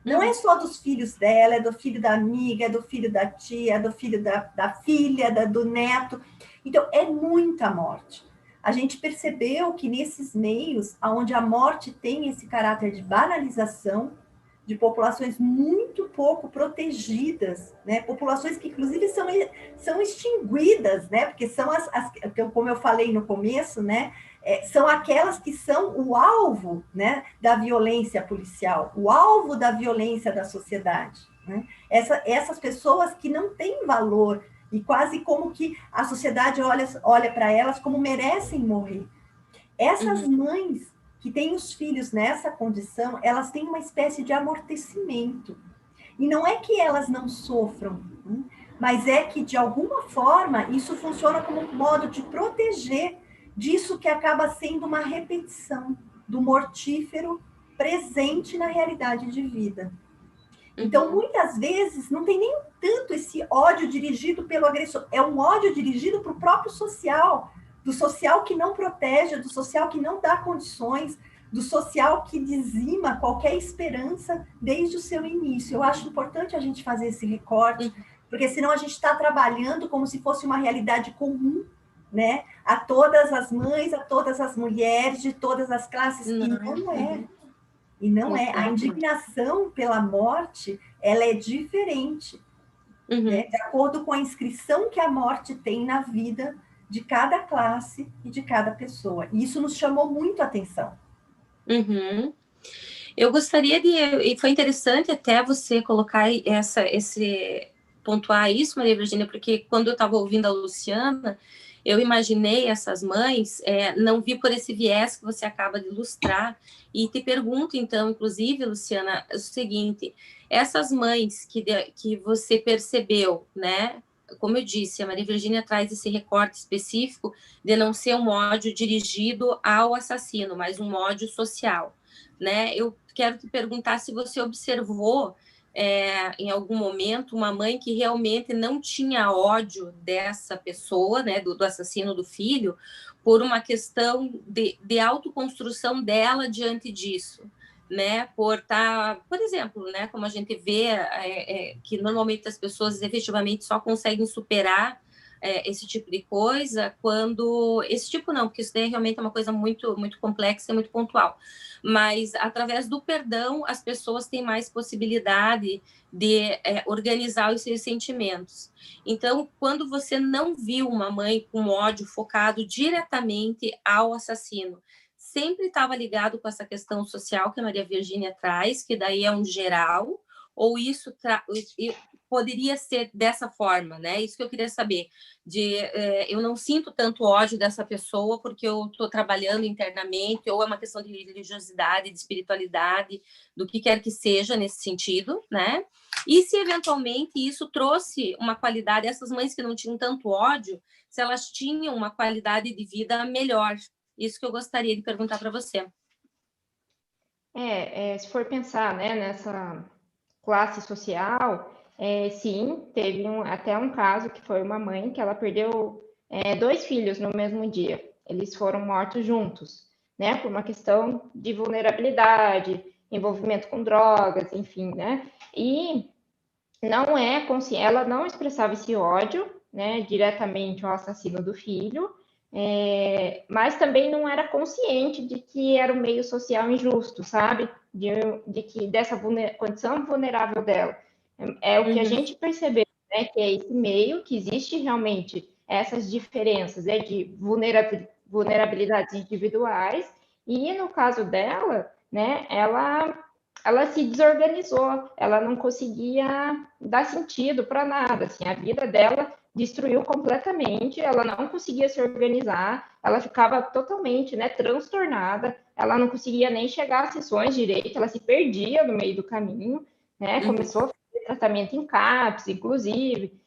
Não é só dos filhos dela, é do filho da amiga, é do filho da tia, é do filho da filha, do neto. Então, é muita morte. A gente percebeu que nesses meios, onde a morte tem esse caráter de banalização, de populações muito pouco protegidas, né? Populações que, inclusive, são extinguidas, né? Porque são como eu falei no começo, né? São aquelas que são o alvo, né, da violência policial, o alvo da violência da sociedade, né? Essas pessoas que não têm valor e quase como que a sociedade olha para elas como merecem morrer. Essas mães que têm os filhos nessa condição, elas têm uma espécie de amortecimento. E não é que elas não sofram, mas é que, de alguma forma, isso funciona como um modo de proteger disso que acaba sendo uma repetição do mortífero presente na realidade de vida. Então, muitas vezes, não tem nem tanto esse ódio dirigido pelo agressor, é um ódio dirigido para o próprio social, do social que não protege, do social que não dá condições, do social que dizima qualquer esperança desde o seu início. Eu acho importante a gente fazer esse recorte, porque senão a gente está trabalhando como se fosse uma realidade comum, né? A todas as mães, a todas as mulheres, de todas as classes, e não é. E não é. A indignação pela morte, ela é diferente, né? De acordo com a inscrição que a morte tem na vida de cada classe e de cada pessoa. E isso nos chamou muito a atenção. Eu gostaria e foi interessante até você colocar pontuar isso, Maria Virgínia, porque quando eu estava ouvindo a Luciana, eu imaginei essas mães, não vi por esse viés que você acaba de ilustrar, e te pergunto, então, inclusive, Luciana, o seguinte, essas mães que você percebeu, né? Como eu disse, a Maria Virgínia traz esse recorte específico de não ser um ódio dirigido ao assassino, mas um ódio social, né? Eu quero te perguntar se você observou em algum momento uma mãe que realmente não tinha ódio dessa pessoa, né, do assassino do filho, por uma questão de autoconstrução dela diante disso, né, por exemplo, né, como a gente vê que normalmente as pessoas efetivamente só conseguem superar esse tipo de coisa quando esse tipo não, porque isso daí realmente é uma coisa muito muito complexa e muito pontual, mas através do perdão as pessoas têm mais possibilidade de organizar os seus sentimentos. Então, quando você não viu uma mãe com ódio focado diretamente ao assassino, sempre estava ligado com essa questão social que a Maria Virgínia traz, que daí é um geral, ou isso poderia ser dessa forma, né? Isso que eu queria saber. Eu não sinto tanto ódio dessa pessoa porque eu estou trabalhando internamente, ou é uma questão de religiosidade, de espiritualidade, do que quer que seja nesse sentido, né? E se eventualmente isso trouxe uma qualidade, essas mães que não tinham tanto ódio, se elas tinham uma qualidade de vida melhor. Isso que eu gostaria de perguntar para você. Se for pensar, né, nessa classe social, sim, teve até um caso que foi uma mãe que ela perdeu 2 filhos no mesmo dia. Eles foram mortos juntos, né, por uma questão de vulnerabilidade, envolvimento com drogas, enfim, né? E não ela não expressava esse ódio, né, diretamente ao assassino do filho, mas também não era consciente de que era um meio social injusto, sabe? De que dessa condição vulnerável dela. É o que a gente percebeu, né? Que é esse meio, que existe realmente essas diferenças de vulnerabilidades individuais, e no caso dela, né, ela se desorganizou, ela não conseguia dar sentido para nada, assim, a vida dela destruiu completamente, ela não conseguia se organizar, ela ficava totalmente, né, transtornada, ela não conseguia nem chegar às sessões direito, ela se perdia no meio do caminho, né, começou a fazer tratamento em CAPS, inclusive,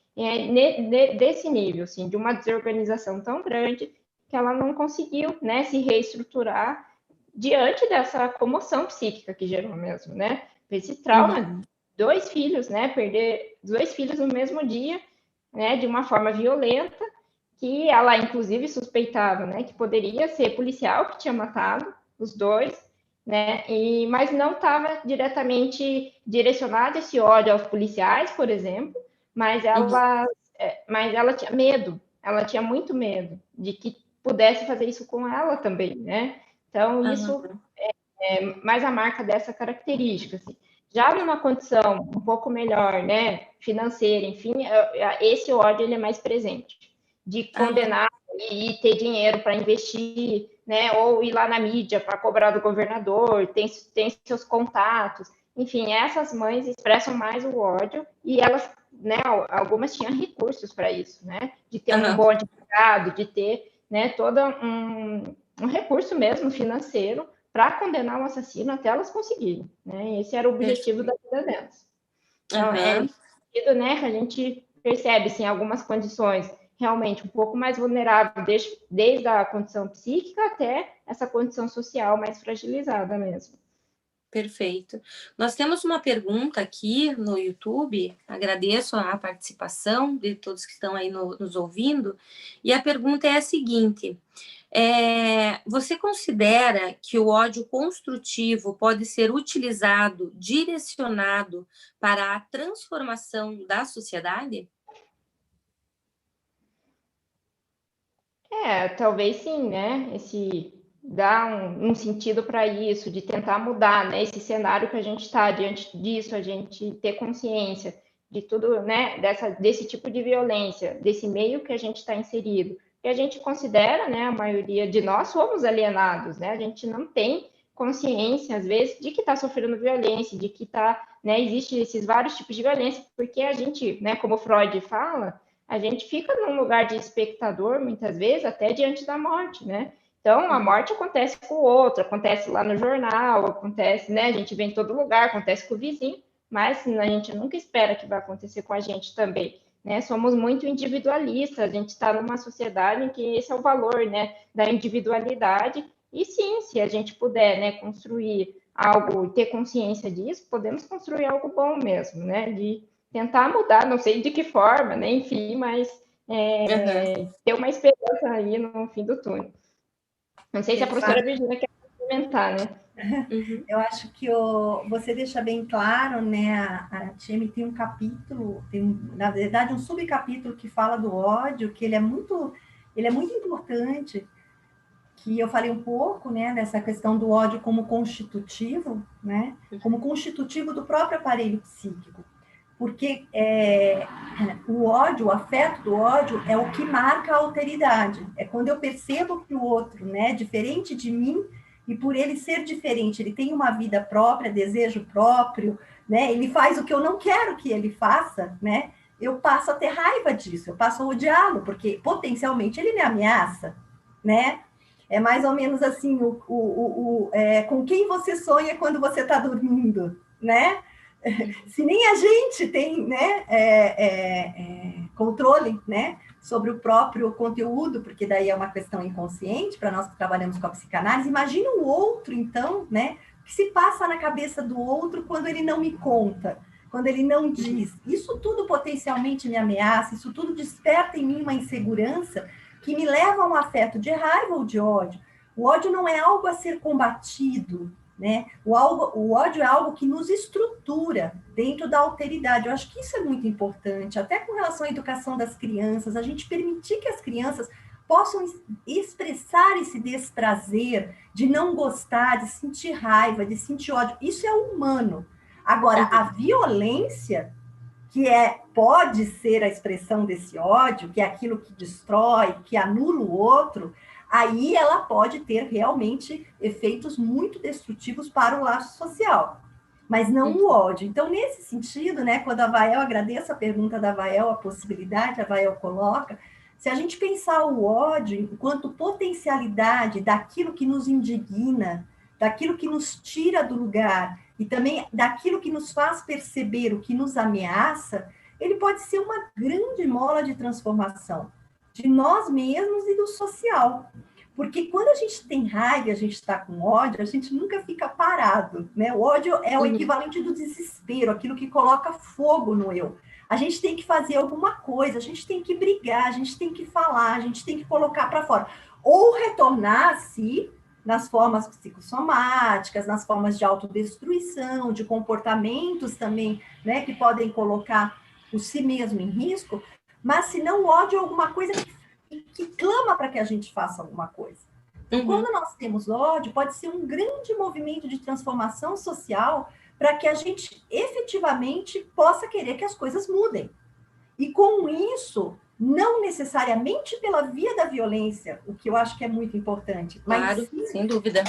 desse nível, assim, de uma desorganização tão grande que ela não conseguiu, né, se reestruturar diante dessa comoção psíquica que gerou mesmo, né, esse trauma, 2 filhos, né, perder 2 filhos no mesmo dia, né, de uma forma violenta, que ela inclusive suspeitava, né, que poderia ser policial que tinha matado os 2, né, mas não estava diretamente direcionado esse ódio aos policiais, por exemplo, mas ela tinha medo, ela tinha muito medo de que pudesse fazer isso com ela também, né? Então isso é mais a marca dessa característica, assim. Já numa condição um pouco melhor, né, financeira, enfim, esse ódio ele é mais presente, de condenar e ter dinheiro para investir, né, ou ir lá na mídia para cobrar do governador, tem seus contatos, enfim, essas mães expressam mais o ódio e elas, né, algumas tinham recursos para isso, né, de ter um bom advogado, de ter, né, todo um recurso mesmo financeiro para condenar o assassino até elas conseguirem, né? Esse era o objetivo da vida delas. Então, nesse sentido, né, que a gente percebe, assim, algumas condições realmente um pouco mais vulneráveis, desde a condição psíquica até essa condição social mais fragilizada mesmo. Perfeito. Nós temos uma pergunta aqui no YouTube, agradeço a participação de todos que estão aí nos ouvindo, e a pergunta é a seguinte: você considera que o ódio construtivo pode ser utilizado, direcionado para a transformação da sociedade? Talvez sim, né? Dar um sentido para isso, de tentar mudar, né? Esse cenário que a gente está diante disso, a gente ter consciência de tudo, né? Desse tipo de violência, desse meio que a gente está inserido. E a gente considera, né? A maioria de nós somos alienados, né? A gente não tem consciência, às vezes, de que está sofrendo violência, de que né? Existem esses vários tipos de violência, porque a gente, né? Como Freud fala, a gente fica num lugar de espectador, muitas vezes, até diante da morte, né? Então, a morte acontece com o outro, acontece lá no jornal, acontece, né? A gente vê em todo lugar, acontece com o vizinho, mas a gente nunca espera que vai acontecer com a gente também, né? Somos muito individualistas, a gente está numa sociedade em que esse é o valor, né, da individualidade. E sim, se a gente puder, né, construir algo, ter consciência disso, podemos construir algo bom mesmo, né? De tentar mudar, não sei de que forma, né? Enfim, mas ter uma esperança aí no fim do túnel. Não sei se a professora Virginia quer complementar, né? Uhum. Eu acho que você deixa bem claro, né? A TM tem um capítulo, na verdade, um subcapítulo que fala do ódio, que ele é muito importante, que eu falei um pouco, né, dessa questão do ódio como constitutivo, né? Como constitutivo do próprio aparelho psíquico. Porque o ódio, o afeto do ódio é o que marca a alteridade. É quando eu percebo que o outro, né, diferente de mim, e por ele ser diferente, ele tem uma vida própria, desejo próprio, né, ele faz o que eu não quero que ele faça, né, eu passo a ter raiva disso, eu passo a odiá-lo, porque potencialmente ele me ameaça, né? É mais ou menos assim, com quem você sonha quando você está dormindo, né? Se nem a gente tem, né, controle, né, sobre o próprio conteúdo, porque daí é uma questão inconsciente, para nós que trabalhamos com a psicanálise, imagina o outro, então, né, o que se passa na cabeça do outro quando ele não me conta, quando ele não diz. Isso tudo potencialmente me ameaça, isso tudo desperta em mim uma insegurança que me leva a um afeto de raiva ou de ódio. O ódio não é algo a ser combatido, né? O ódio é algo que nos estrutura dentro da alteridade. Eu acho que isso é muito importante, até com relação à educação das crianças, a gente permitir que as crianças possam expressar esse desprazer de não gostar, de sentir raiva, de sentir ódio. Isso é humano. Agora, a violência, que pode ser a expressão desse ódio, que é aquilo que destrói, que anula o outro, aí ela pode ter realmente efeitos muito destrutivos para o laço social, mas não o ódio. Então, nesse sentido, né, quando a Vael, agradeço a pergunta da Vael, a possibilidade, a Vael coloca, se a gente pensar o ódio enquanto potencialidade daquilo que nos indigna, daquilo que nos tira do lugar, e também daquilo que nos faz perceber o que nos ameaça, ele pode ser uma grande mola de transformação de nós mesmos e do social. Porque quando a gente tem raiva, a gente está com ódio, a gente nunca fica parado, né? O ódio é o equivalente do desespero, aquilo que coloca fogo no eu. A gente tem que fazer alguma coisa, a gente tem que brigar, a gente tem que falar, a gente tem que colocar para fora. Ou retornar a si, nas formas psicossomáticas, nas formas de autodestruição, de comportamentos também, né, que podem colocar o si mesmo em risco, mas se não, o ódio é alguma coisa que clama para que a gente faça alguma coisa. Então, quando nós temos ódio, pode ser um grande movimento de transformação social para que a gente efetivamente possa querer que as coisas mudem. E com isso, não necessariamente pela via da violência, o que eu acho que é muito importante. Claro, mas sim, sem dúvida.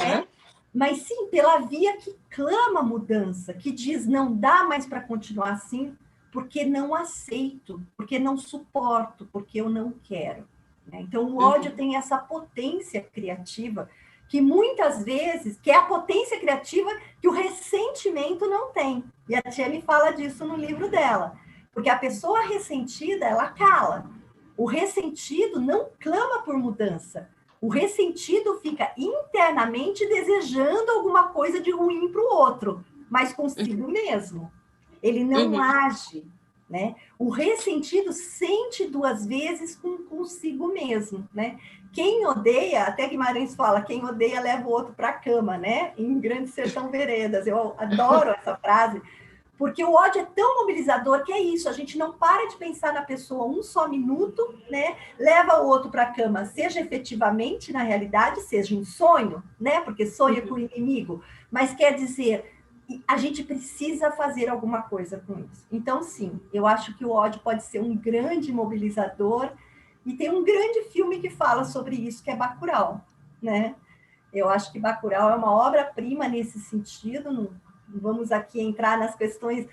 Mas sim pela via que clama mudança, que diz não dá mais para continuar assim, porque não aceito, porque não suporto, porque eu não quero. Né? Então, o ódio tem essa potência criativa, que muitas vezes, que é a potência criativa que o ressentimento não tem. E a Tia me fala disso no livro dela. Porque a pessoa ressentida, ela cala. O ressentido não clama por mudança. O ressentido fica internamente desejando alguma coisa de ruim para o outro, mas consigo mesmo. Ele não age, né? O ressentido sente duas vezes consigo mesmo, né? Quem odeia, até Guimarães fala, quem odeia leva o outro para a cama, né? Em Grande Sertão Veredas. Eu adoro essa frase, porque o ódio é tão mobilizador que é isso, a gente não para de pensar na pessoa um só minuto, né? Leva o outro para a cama, seja efetivamente na realidade, seja em sonho, né? Porque sonha com o inimigo, mas quer dizer, a gente precisa fazer alguma coisa com isso. Então, sim, eu acho que o ódio pode ser um grande mobilizador, e tem um grande filme que fala sobre isso, que é Bacurau, né? Eu acho que Bacurau é uma obra-prima nesse sentido, não vamos aqui entrar nas questões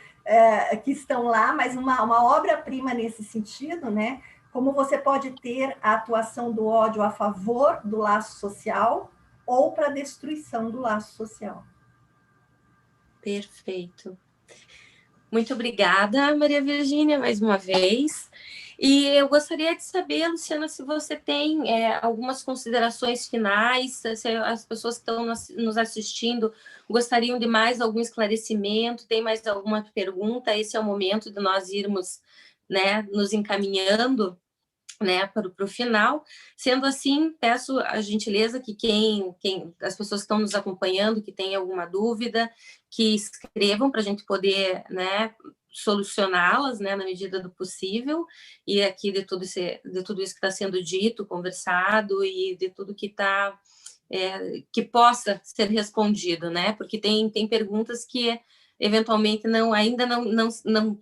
que estão lá, mas uma obra-prima nesse sentido, né? como você pode ter a atuação do ódio a favor do laço social ou para a destruição do laço social. Perfeito. Muito obrigada, Maria Virgínia, mais uma vez. E eu gostaria de saber, Luciana, se você tem algumas considerações finais, se as pessoas que estão nos assistindo gostariam de mais algum esclarecimento, tem mais alguma pergunta? Esse é o momento de nós irmos, né, nos encaminhando, né, para o final. Sendo assim, peço a gentileza que as pessoas que estão nos acompanhando, que têm alguma dúvida, que escrevam para a gente poder, né, solucioná-las, né, na medida do possível, e aqui de tudo isso que está sendo dito, conversado, e de tudo que está que possa ser respondido, né, porque tem perguntas que eventualmente ainda não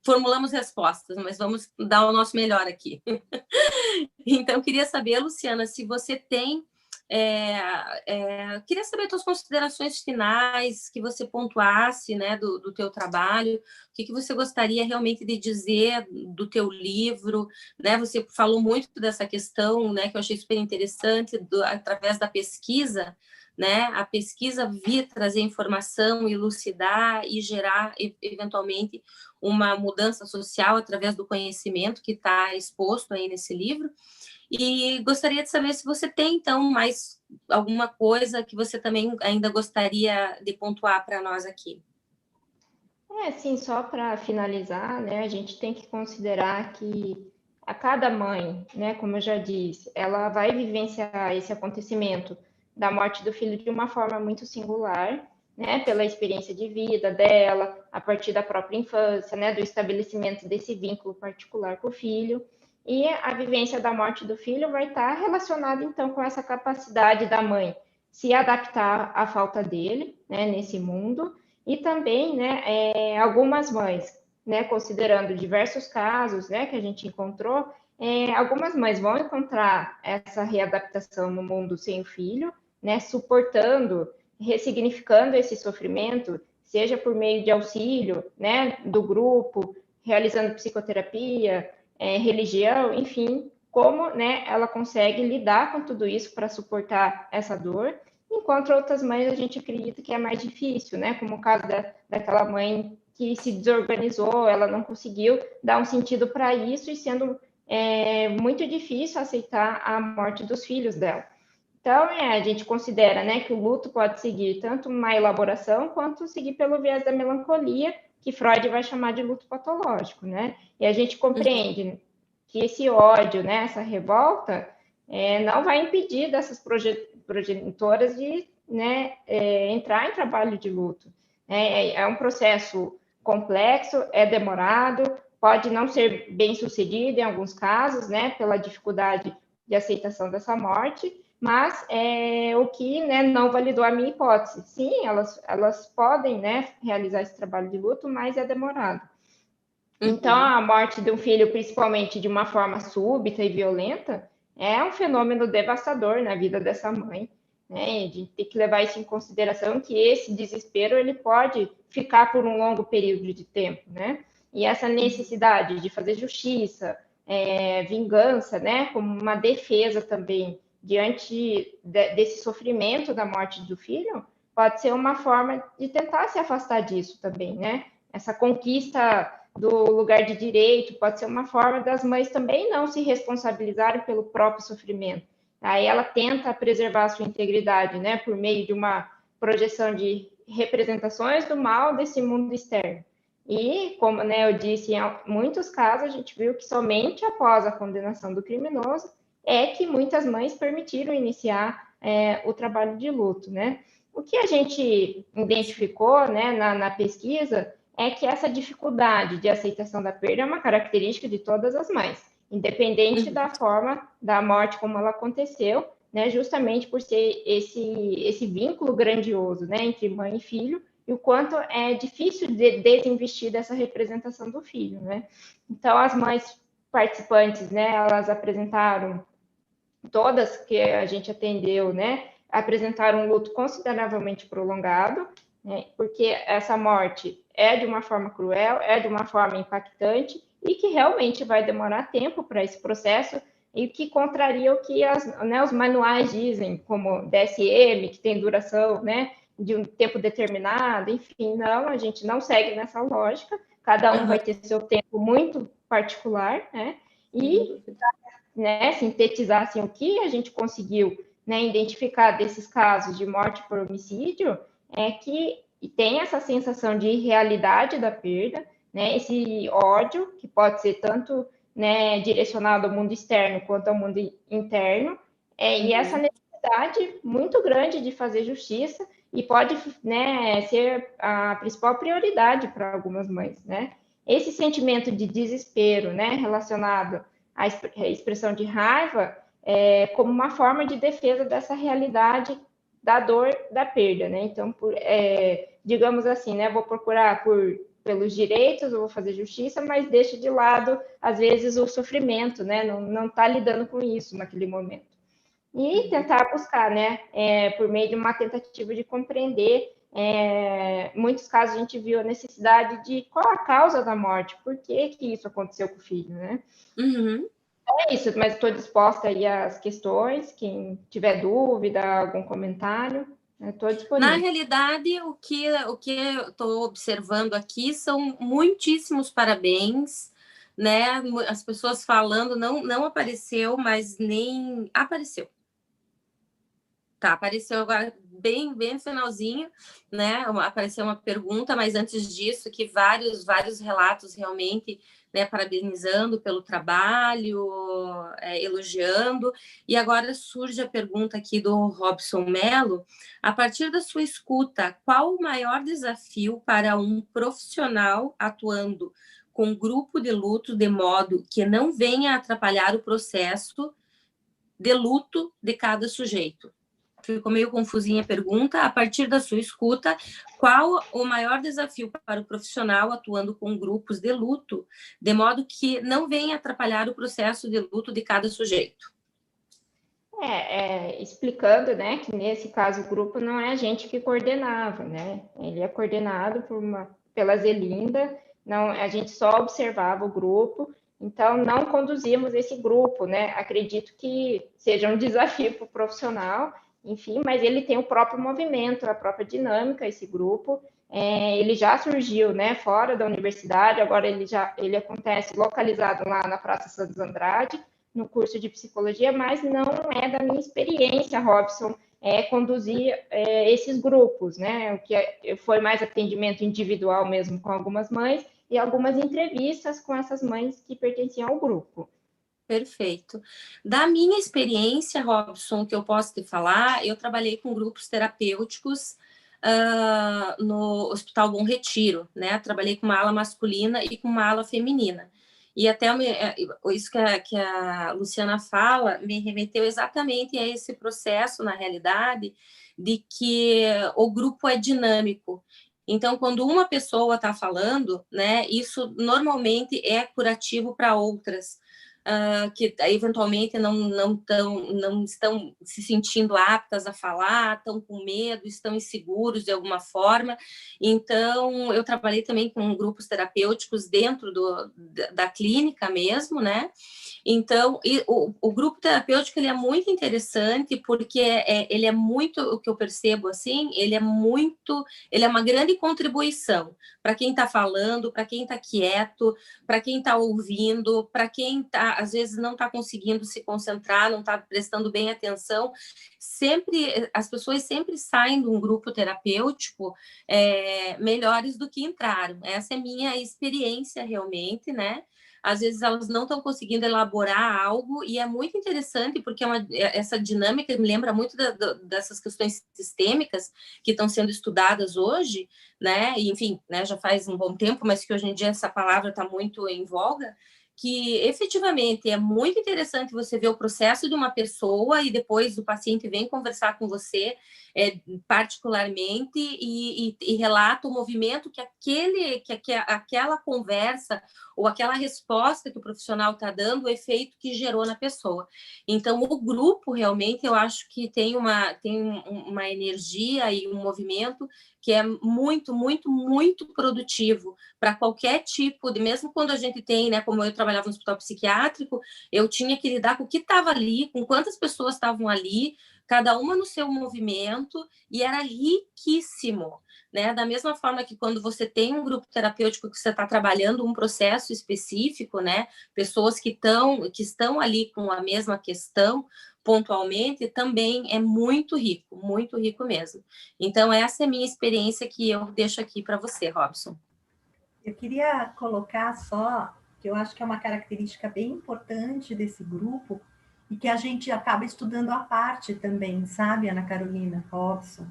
formulamos respostas, mas vamos dar o nosso melhor aqui. Então, queria saber, Luciana, se você tem... queria saber tuas considerações finais, que você pontuasse, né, do teu trabalho, o que você gostaria realmente de dizer do teu livro, né? Você falou muito dessa questão, né, que eu achei super interessante, através da pesquisa, né? A pesquisa vir trazer informação, elucidar e gerar, eventualmente, uma mudança social através do conhecimento que está exposto aí nesse livro. E gostaria de saber se você tem, então, mais alguma coisa que você também ainda gostaria de pontuar para nós aqui. Sim, só para finalizar, né, a gente tem que considerar que a cada mãe, né, como eu já disse, ela vai vivenciar esse acontecimento da morte do filho de uma forma muito singular, né, pela experiência de vida dela, a partir da própria infância, né, do estabelecimento desse vínculo particular com o filho, e a vivência da morte do filho vai estar relacionada, então, com essa capacidade da mãe se adaptar à falta dele, né, nesse mundo, e também, né, algumas mães, né, considerando diversos casos, né, que a gente encontrou, algumas mães vão encontrar essa readaptação no mundo sem o filho, né, suportando, ressignificando esse sofrimento, seja por meio de auxílio, né, do grupo, realizando psicoterapia, religião, enfim, como, né, ela consegue lidar com tudo isso para suportar essa dor, enquanto outras mães a gente acredita que é mais difícil, né, como o caso daquela mãe que se desorganizou, ela não conseguiu dar um sentido para isso e sendo muito difícil aceitar a morte dos filhos dela. Então, a gente considera, né, que o luto pode seguir tanto uma elaboração quanto seguir pelo viés da melancolia, que Freud vai chamar de luto patológico, né? E a gente compreende que esse ódio, né, essa revolta, não vai impedir dessas progenitoras de, né, entrar em trabalho de luto. É um processo complexo, é demorado, pode não ser bem sucedido em alguns casos, né, pela dificuldade de aceitação dessa morte, mas o que, né, não validou a minha hipótese. Sim, elas podem, né, realizar esse trabalho de luto, mas é demorado. Então, a morte de um filho, principalmente de uma forma súbita e violenta, é um fenômeno devastador na vida dessa mãe, né? A gente tem que levar isso em consideração, que esse desespero ele pode ficar por um longo período de tempo, né? E essa necessidade de fazer justiça, vingança, né, como uma defesa também diante desse sofrimento da morte do filho, pode ser uma forma de tentar se afastar disso também, né? Essa conquista do lugar de direito pode ser uma forma das mães também não se responsabilizarem pelo próprio sofrimento. Aí ela tenta preservar a sua integridade, né, por meio de uma projeção de representações do mal desse mundo externo. E, como, né, eu disse, em muitos casos a gente viu que somente após a condenação do criminoso é que muitas mães permitiram iniciar o trabalho de luto, né? O que a gente identificou, né, na pesquisa é que essa dificuldade de aceitação da perda é uma característica de todas as mães, independente da forma da morte como ela aconteceu, né, justamente por ser esse vínculo grandioso, né, entre mãe e filho, e o quanto é difícil de desinvestir dessa representação do filho, né? Então, as mães participantes, né, elas apresentaram, todas que a gente atendeu, né, apresentaram um luto consideravelmente prolongado, né, porque essa morte é de uma forma cruel, é de uma forma impactante, e que realmente vai demorar tempo para esse processo e que contraria o que os manuais dizem, como DSM, que tem duração, né, de um tempo determinado, enfim, não, a gente não segue nessa lógica, cada um vai ter seu tempo muito particular, né, e sintetizar assim, o que a gente conseguiu, né, identificar desses casos de morte por homicídio é que tem essa sensação de irrealidade da perda, né, esse ódio, que pode ser tanto, né, direcionado ao mundo externo quanto ao mundo interno, e essa necessidade muito grande de fazer justiça, e pode, né, ser a principal prioridade para algumas mães, né? Esse sentimento de desespero, né, relacionado à expressão de raiva, como uma forma de defesa dessa realidade da dor da perda, né? Então, digamos assim, né, vou procurar pelos direitos, eu vou fazer justiça, mas deixo de lado, às vezes, o sofrimento, né? Não está lidando com isso naquele momento. E tentar buscar, né, por meio de uma tentativa de compreender, muitos casos a gente viu a necessidade de qual a causa da morte, por que isso aconteceu com o filho, né? É isso, mas estou disposta aí às questões, quem tiver dúvida, algum comentário, estou disponível. Na realidade, o que eu estou observando aqui são muitíssimos parabéns, né? As pessoas falando, não apareceu, mas nem apareceu. Tá, apareceu agora bem no finalzinho, né? Apareceu uma pergunta, mas antes disso, que vários relatos realmente, né, parabenizando pelo trabalho, elogiando. E agora surge a pergunta aqui do Robson Melo: a partir da sua escuta, qual o maior desafio para um profissional atuando com grupo de luto de modo que não venha atrapalhar o processo de luto de cada sujeito? Ficou meio confusinha a pergunta. A partir da sua escuta, qual o maior desafio para o profissional atuando com grupos de luto, de modo que não venha atrapalhar o processo de luto de cada sujeito? Explicando, né, que nesse caso o grupo não é a gente que coordenava, né? Ele é coordenado pela Zelinda, não, a gente só observava o grupo, então não conduzimos esse grupo, né? Acredito que seja um desafio para o profissional, enfim, mas ele tem o próprio movimento, a própria dinâmica, esse grupo. Ele já surgiu, né, fora da universidade, agora ele acontece localizado lá na Praça Santos Andrade, no curso de psicologia, mas não é da minha experiência, Robson, conduzir esses grupos, né? O que foi mais atendimento individual mesmo com algumas mães e algumas entrevistas com essas mães que pertenciam ao grupo. Perfeito. Da minha experiência, Robson, que eu posso te falar, eu trabalhei com grupos terapêuticos no Hospital Bom Retiro, né? Trabalhei com uma ala masculina e com uma ala feminina. E até isso que a Luciana fala me remeteu exatamente a esse processo, na realidade, de que o grupo é dinâmico. Então, quando uma pessoa está falando, né, isso normalmente é curativo para outras. Que eventualmente não estão se sentindo aptas a falar, estão com medo, estão inseguros de alguma forma. Então, eu trabalhei também com grupos terapêuticos dentro da clínica mesmo, né? Então, o grupo terapêutico ele é muito interessante porque ele é muito, o que eu percebo assim, ele é uma grande contribuição para quem está falando, para quem está quieto, para quem está ouvindo, para quem às vezes não está conseguindo se concentrar, não está prestando bem atenção. As pessoas sempre saem de um grupo terapêutico melhores do que entraram. Essa é minha experiência realmente, né? Às vezes elas não estão conseguindo elaborar algo, e é muito interessante, porque essa dinâmica me lembra muito dessas questões sistêmicas que estão sendo estudadas hoje, né? E, enfim, né, já faz um bom tempo, mas que hoje em dia essa palavra está muito em voga, que efetivamente é muito interessante você ver o processo de uma pessoa e depois o paciente vem conversar com você particularmente e relata o movimento que aquela conversa ou aquela resposta que o profissional está dando, o efeito que gerou na pessoa. Então, o grupo, realmente, eu acho que tem uma energia e um movimento que é muito, muito, muito produtivo para qualquer tipo de... Mesmo quando a gente tem, né, como eu trabalhava no hospital psiquiátrico, eu tinha que lidar com o que estava ali, com quantas pessoas estavam ali, cada uma no seu movimento, e era riquíssimo, né? Da mesma forma que quando você tem um grupo terapêutico que você está trabalhando um processo específico, né? Pessoas que estão ali com a mesma questão, pontualmente, também é muito rico mesmo. Então, essa é a minha experiência que eu deixo aqui para você, Robson. Eu queria colocar só, que eu acho que é uma característica bem importante desse grupo, e que a gente acaba estudando à parte também, sabe, Ana Carolina, Robson?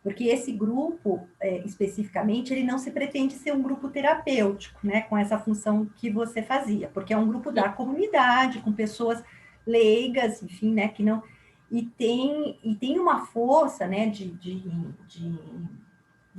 Porque esse grupo, especificamente, ele não se pretende ser um grupo terapêutico, né, com essa função que você fazia, porque é um grupo da comunidade, com pessoas leigas, enfim, né, que não... E tem uma força, né, de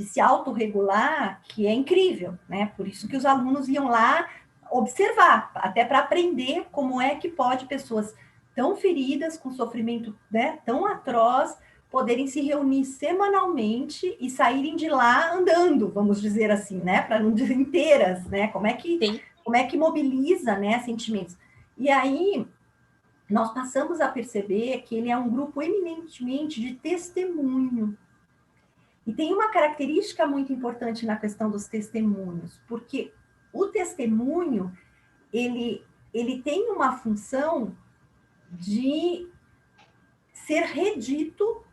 se autorregular que é incrível, né? Por isso que os alunos iam lá observar, até para aprender como é que pode pessoas tão feridas, com sofrimento, né, tão atroz, poderem se reunir semanalmente e saírem de lá andando, vamos dizer assim, né? Para não dizer inteiras, né? Como é que mobiliza, né, sentimentos. E aí nós passamos a perceber que ele é um grupo eminentemente de testemunho. E tem uma característica muito importante na questão dos testemunhos, porque o testemunho, ele tem uma função de ser redito,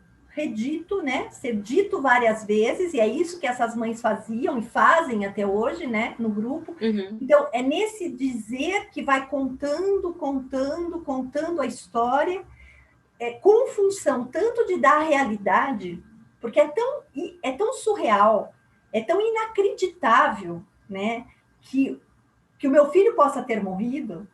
né? Ser dito várias vezes, e é isso que essas mães faziam e fazem até hoje, né? No grupo. Uhum. Então, é nesse dizer que vai contando a história, com função tanto de dar realidade, porque é tão surreal, é tão inacreditável, né? Que o meu filho possa ter morrido,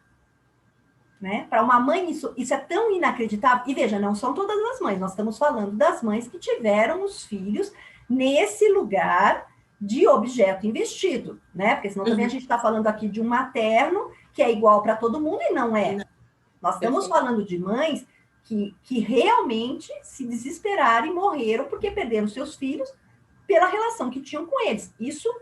né? Para uma mãe, isso é tão inacreditável. E veja, não são todas as mães, nós estamos falando das mães que tiveram os filhos nesse lugar de objeto investido, né? Porque senão também a gente está falando aqui de um materno que é igual para todo mundo e não é. Nós estamos falando de mães que realmente se desesperaram e morreram porque perderam seus filhos pela relação que tinham com eles. Isso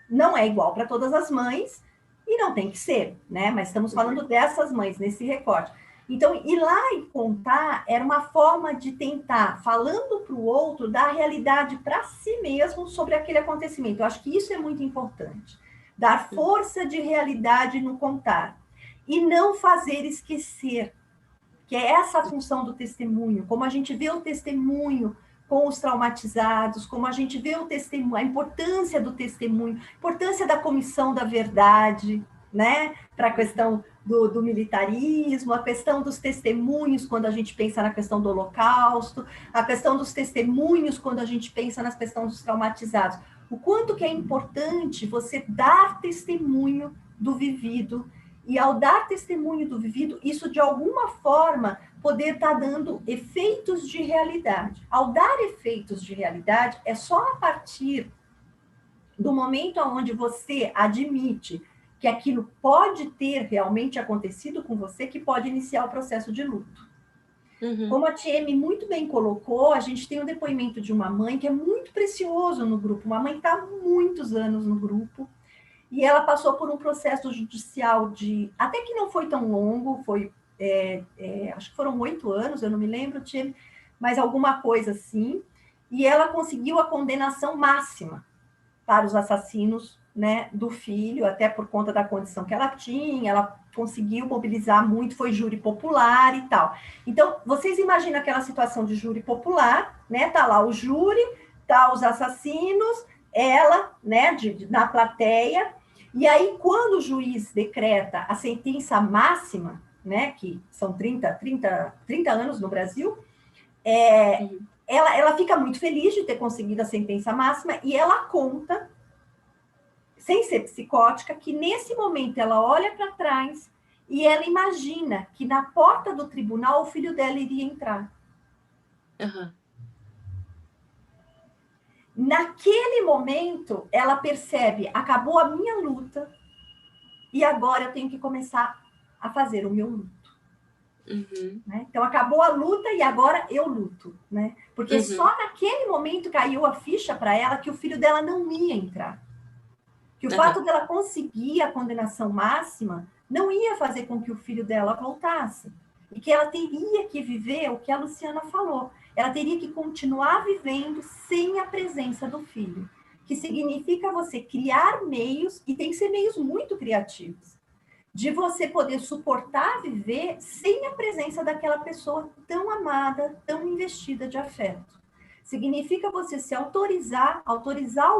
não é igual para todas as mães, e não tem que ser, né? Mas estamos falando dessas mães nesse recorte. Então, ir lá e contar era uma forma de tentar, falando para o outro, dar a realidade para si mesmo sobre aquele acontecimento. Eu acho que isso é muito importante. Dar força de realidade no contar. E não fazer esquecer, que é essa a função do testemunho. Como a gente vê o testemunho com os traumatizados, como a gente vê o testemunho, a importância do testemunho, a importância da comissão da verdade, né? Para a questão do militarismo, a questão dos testemunhos quando a gente pensa na questão do Holocausto, a questão dos testemunhos quando a gente pensa na questão dos traumatizados. O quanto que é importante você dar testemunho do vivido, e ao dar testemunho do vivido, isso de alguma forma poder estar dando efeitos de realidade. Ao dar efeitos de realidade, é só a partir do momento onde você admite que aquilo pode ter realmente acontecido com você, que pode iniciar o processo de luto. Uhum. Como a Tieme muito bem colocou, a gente tem um depoimento de uma mãe que é muito precioso no grupo, uma mãe que está há muitos anos no grupo, e ela passou por um processo judicial até que não foi tão longo, foi, acho que foram 8 anos, eu não me lembro, mas alguma coisa assim, e ela conseguiu a condenação máxima para os assassinos, né, do filho, até por conta da condição que ela tinha, ela conseguiu mobilizar muito, foi júri popular e tal. Então, vocês imaginam aquela situação de júri popular, né, tá lá o júri, tá os assassinos, ela, né, na plateia. E aí, quando o juiz decreta a sentença máxima, né, que são 30 anos no Brasil, ela fica muito feliz de ter conseguido a sentença máxima e ela conta sem ser psicótica, que nesse momento ela olha para trás e ela imagina que na porta do tribunal o filho dela iria entrar. Uhum. Naquele momento, ela percebe, acabou a minha luta e agora eu tenho que começar a fazer o meu luto. Uhum. Né? Então, acabou a luta e agora eu luto. Né? Porque só naquele momento caiu a ficha para ela que o filho dela não ia entrar. Que o fato dela conseguir a condenação máxima não ia fazer com que o filho dela voltasse. E que ela teria que viver o que a Luciana falou. Ela teria que continuar vivendo sem a presença do filho. Que significa você criar meios, e tem que ser meios muito criativos, de você poder suportar viver sem a presença daquela pessoa tão amada, tão investida de afeto. Significa você se autorizar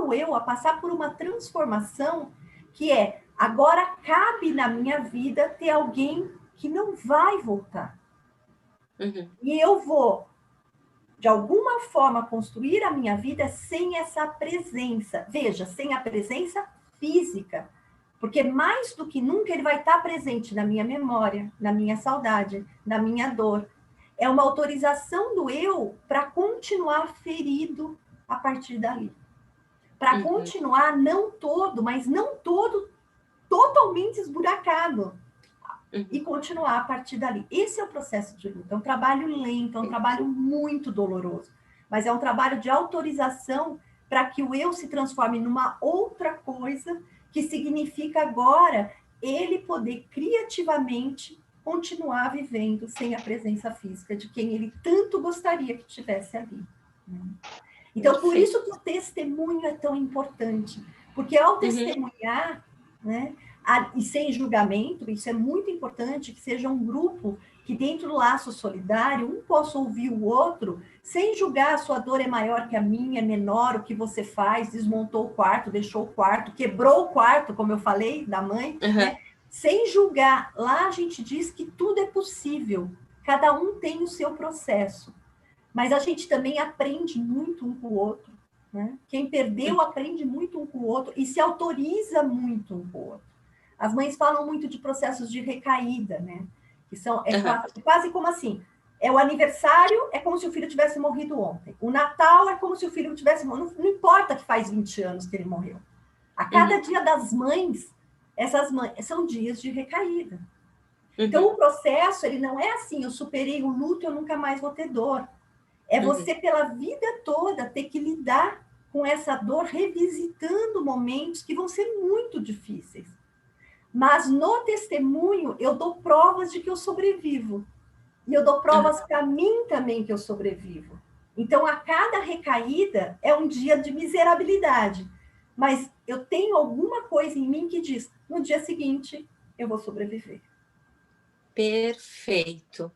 o eu a passar por uma transformação que é, agora cabe na minha vida ter alguém que não vai voltar. Uhum. E eu vou, de alguma forma, construir a minha vida sem essa presença. Veja, sem a presença física. Porque mais do que nunca ele vai estar presente na minha memória, na minha saudade, na minha dor. É uma autorização do eu para continuar ferido a partir dali. Para continuar, não todo, mas não todo totalmente esburacado. E continuar a partir dali. Esse é o processo de luta. É um trabalho lento, é um trabalho muito doloroso. Mas é um trabalho de autorização para que o eu se transforme numa outra coisa, que significa agora ele poder criativamente continuar vivendo sem a presença física de quem ele tanto gostaria que estivesse ali. Então, por isso que o testemunho é tão importante. Porque ao testemunhar, né, e sem julgamento, isso é muito importante, que seja um grupo que dentro do laço solidário, um possa ouvir o outro, sem julgar a sua dor é maior que a minha, é menor, o que você faz, desmontou o quarto, deixou o quarto, quebrou o quarto, como eu falei, da mãe, né? Sem julgar. Lá a gente diz que tudo é possível, cada um tem o seu processo, mas a gente também aprende muito um com o outro, né? Quem perdeu aprende muito um com o outro e se autoriza muito um com o outro. As mães falam muito de processos de recaída, né? Que são quase como assim, o aniversário é como se o filho tivesse morrido ontem. O Natal é como se o filho tivesse morrido. Não importa que faz 20 anos que ele morreu. A cada dia das mães, essas mães são dias de recaída. Então, o processo, ele não é assim, eu superei o luto, eu nunca mais vou ter dor. É você, pela vida toda, ter que lidar com essa dor, revisitando momentos que vão ser muito difíceis. Mas no testemunho, eu dou provas de que eu sobrevivo. E eu dou provas para mim também que eu sobrevivo. Então, a cada recaída é um dia de miserabilidade. Mas eu tenho alguma coisa em mim que diz, no dia seguinte, eu vou sobreviver. Perfeito.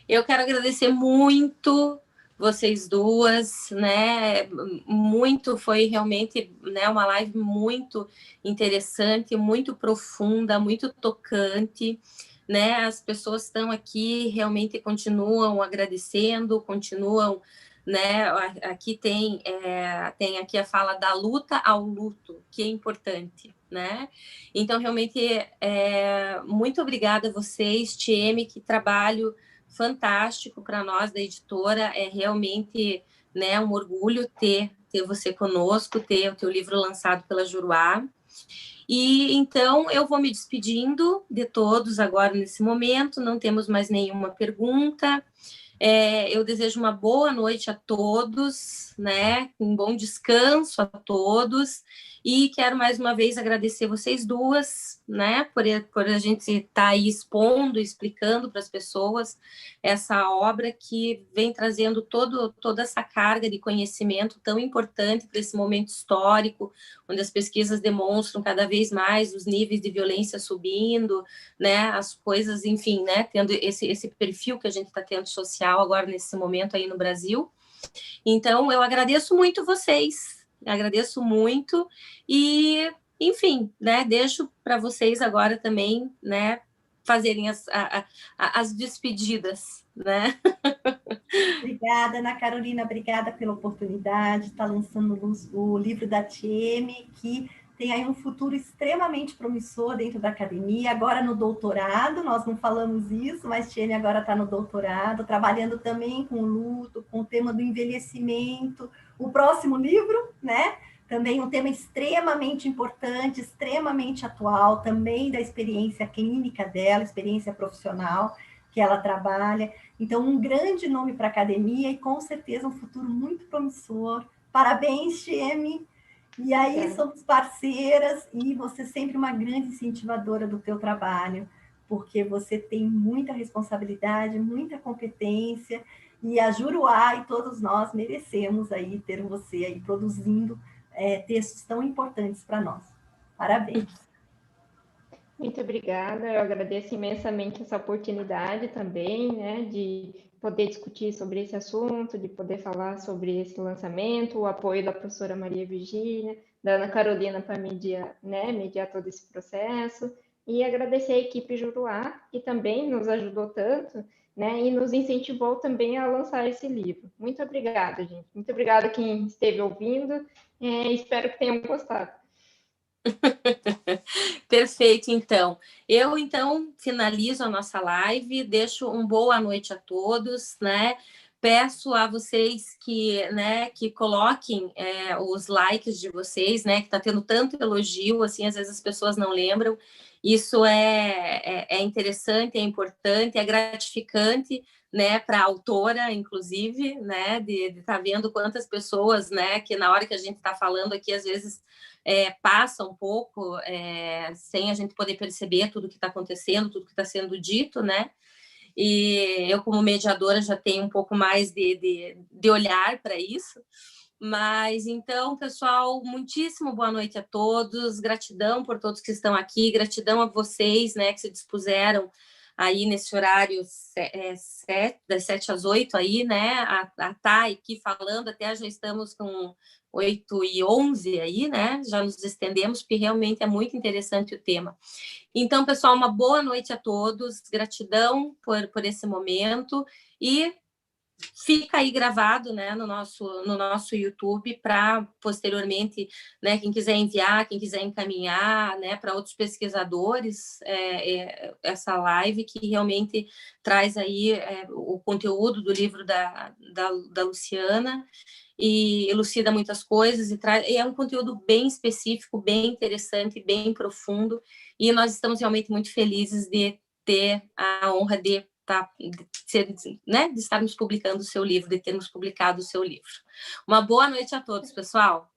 Eu quero agradecer muito vocês duas, né? Muito, foi realmente, né, uma live muito interessante, muito profunda, muito tocante, né? As pessoas estão aqui, realmente continuam agradecendo, continuam, né? Aqui tem aqui a fala da luta ao luto, que é importante, né? Então, realmente, muito obrigada a vocês, TM, que trabalho fantástico para nós da editora, é realmente, né, um orgulho ter você conosco, ter o teu livro lançado pela Juruá. E então eu vou me despedindo de todos agora nesse momento, não temos mais nenhuma pergunta. Eu desejo uma boa noite a todos, né? Um bom descanso a todos. E quero mais uma vez agradecer vocês duas, né? Por a gente estar aí expondo, explicando para as pessoas essa obra que vem trazendo toda essa carga de conhecimento tão importante para esse momento histórico, onde as pesquisas demonstram cada vez mais os níveis de violência subindo, né? As coisas, enfim, né? Tendo esse perfil que a gente está tendo social agora nesse momento aí no Brasil. Então, eu agradeço muito vocês, agradeço muito e, enfim, né, deixo para vocês agora também, né, fazerem as despedidas, né? Obrigada, Ana Carolina, obrigada pela oportunidade de estar lançando o livro da TM, que tem aí um futuro extremamente promissor dentro da academia, agora no doutorado, nós não falamos isso, mas Tiene agora está no doutorado, trabalhando também com o luto, com o tema do envelhecimento, o próximo livro, né? Também um tema extremamente importante, extremamente atual, também da experiência clínica dela, experiência profissional que ela trabalha. Então, um grande nome para a academia e, com certeza, um futuro muito promissor. Parabéns, Tiene. E aí, somos parceiras e você sempre uma grande incentivadora do teu trabalho, porque você tem muita responsabilidade, muita competência, e a Juruá e todos nós merecemos aí ter você aí produzindo textos tão importantes para nós. Parabéns. Muito obrigada, eu agradeço imensamente essa oportunidade também, né, de poder discutir sobre esse assunto, de poder falar sobre esse lançamento, o apoio da professora Maria Virgínia, da Ana Carolina para mediar, né, mediar todo esse processo, e agradecer a equipe Juruá, que também nos ajudou tanto, né, e nos incentivou também a lançar esse livro. Muito obrigada, gente. Muito obrigada quem esteve ouvindo, espero que tenham gostado. Perfeito, então. Eu, então, finalizo a nossa live, deixo uma boa noite a todos, né? Peço a vocês que coloquem os likes de vocês, né? Que está tendo tanto elogio, assim, às vezes as pessoas não lembram. Isso é interessante, é importante, é gratificante, né? Para a autora, inclusive, né? De estar vendo quantas pessoas, né? Que na hora que a gente está falando aqui, às vezes passa um pouco sem a gente poder perceber tudo que está acontecendo, tudo que está sendo dito, né? E eu, como mediadora, já tenho um pouco mais de olhar para isso. Mas, então, pessoal, muitíssimo boa noite a todos, gratidão por todos que estão aqui, gratidão a vocês, né, que se dispuseram aí nesse horário das 7 às 8 aí, né, a estar aqui falando, até já estamos com 8h11 aí, né, já nos estendemos, porque realmente é muito interessante o tema. Então, pessoal, uma boa noite a todos, gratidão por esse momento e fica aí gravado, né, no nosso YouTube para posteriormente, né, quem quiser enviar, quem quiser encaminhar, né, para outros pesquisadores essa live que realmente traz aí o conteúdo do livro da Luciana e elucida muitas coisas e é um conteúdo bem específico, bem interessante, bem profundo e nós estamos realmente muito felizes de ter a honra de estarmos publicando o seu livro, de termos publicado o seu livro. Uma boa noite a todos, pessoal.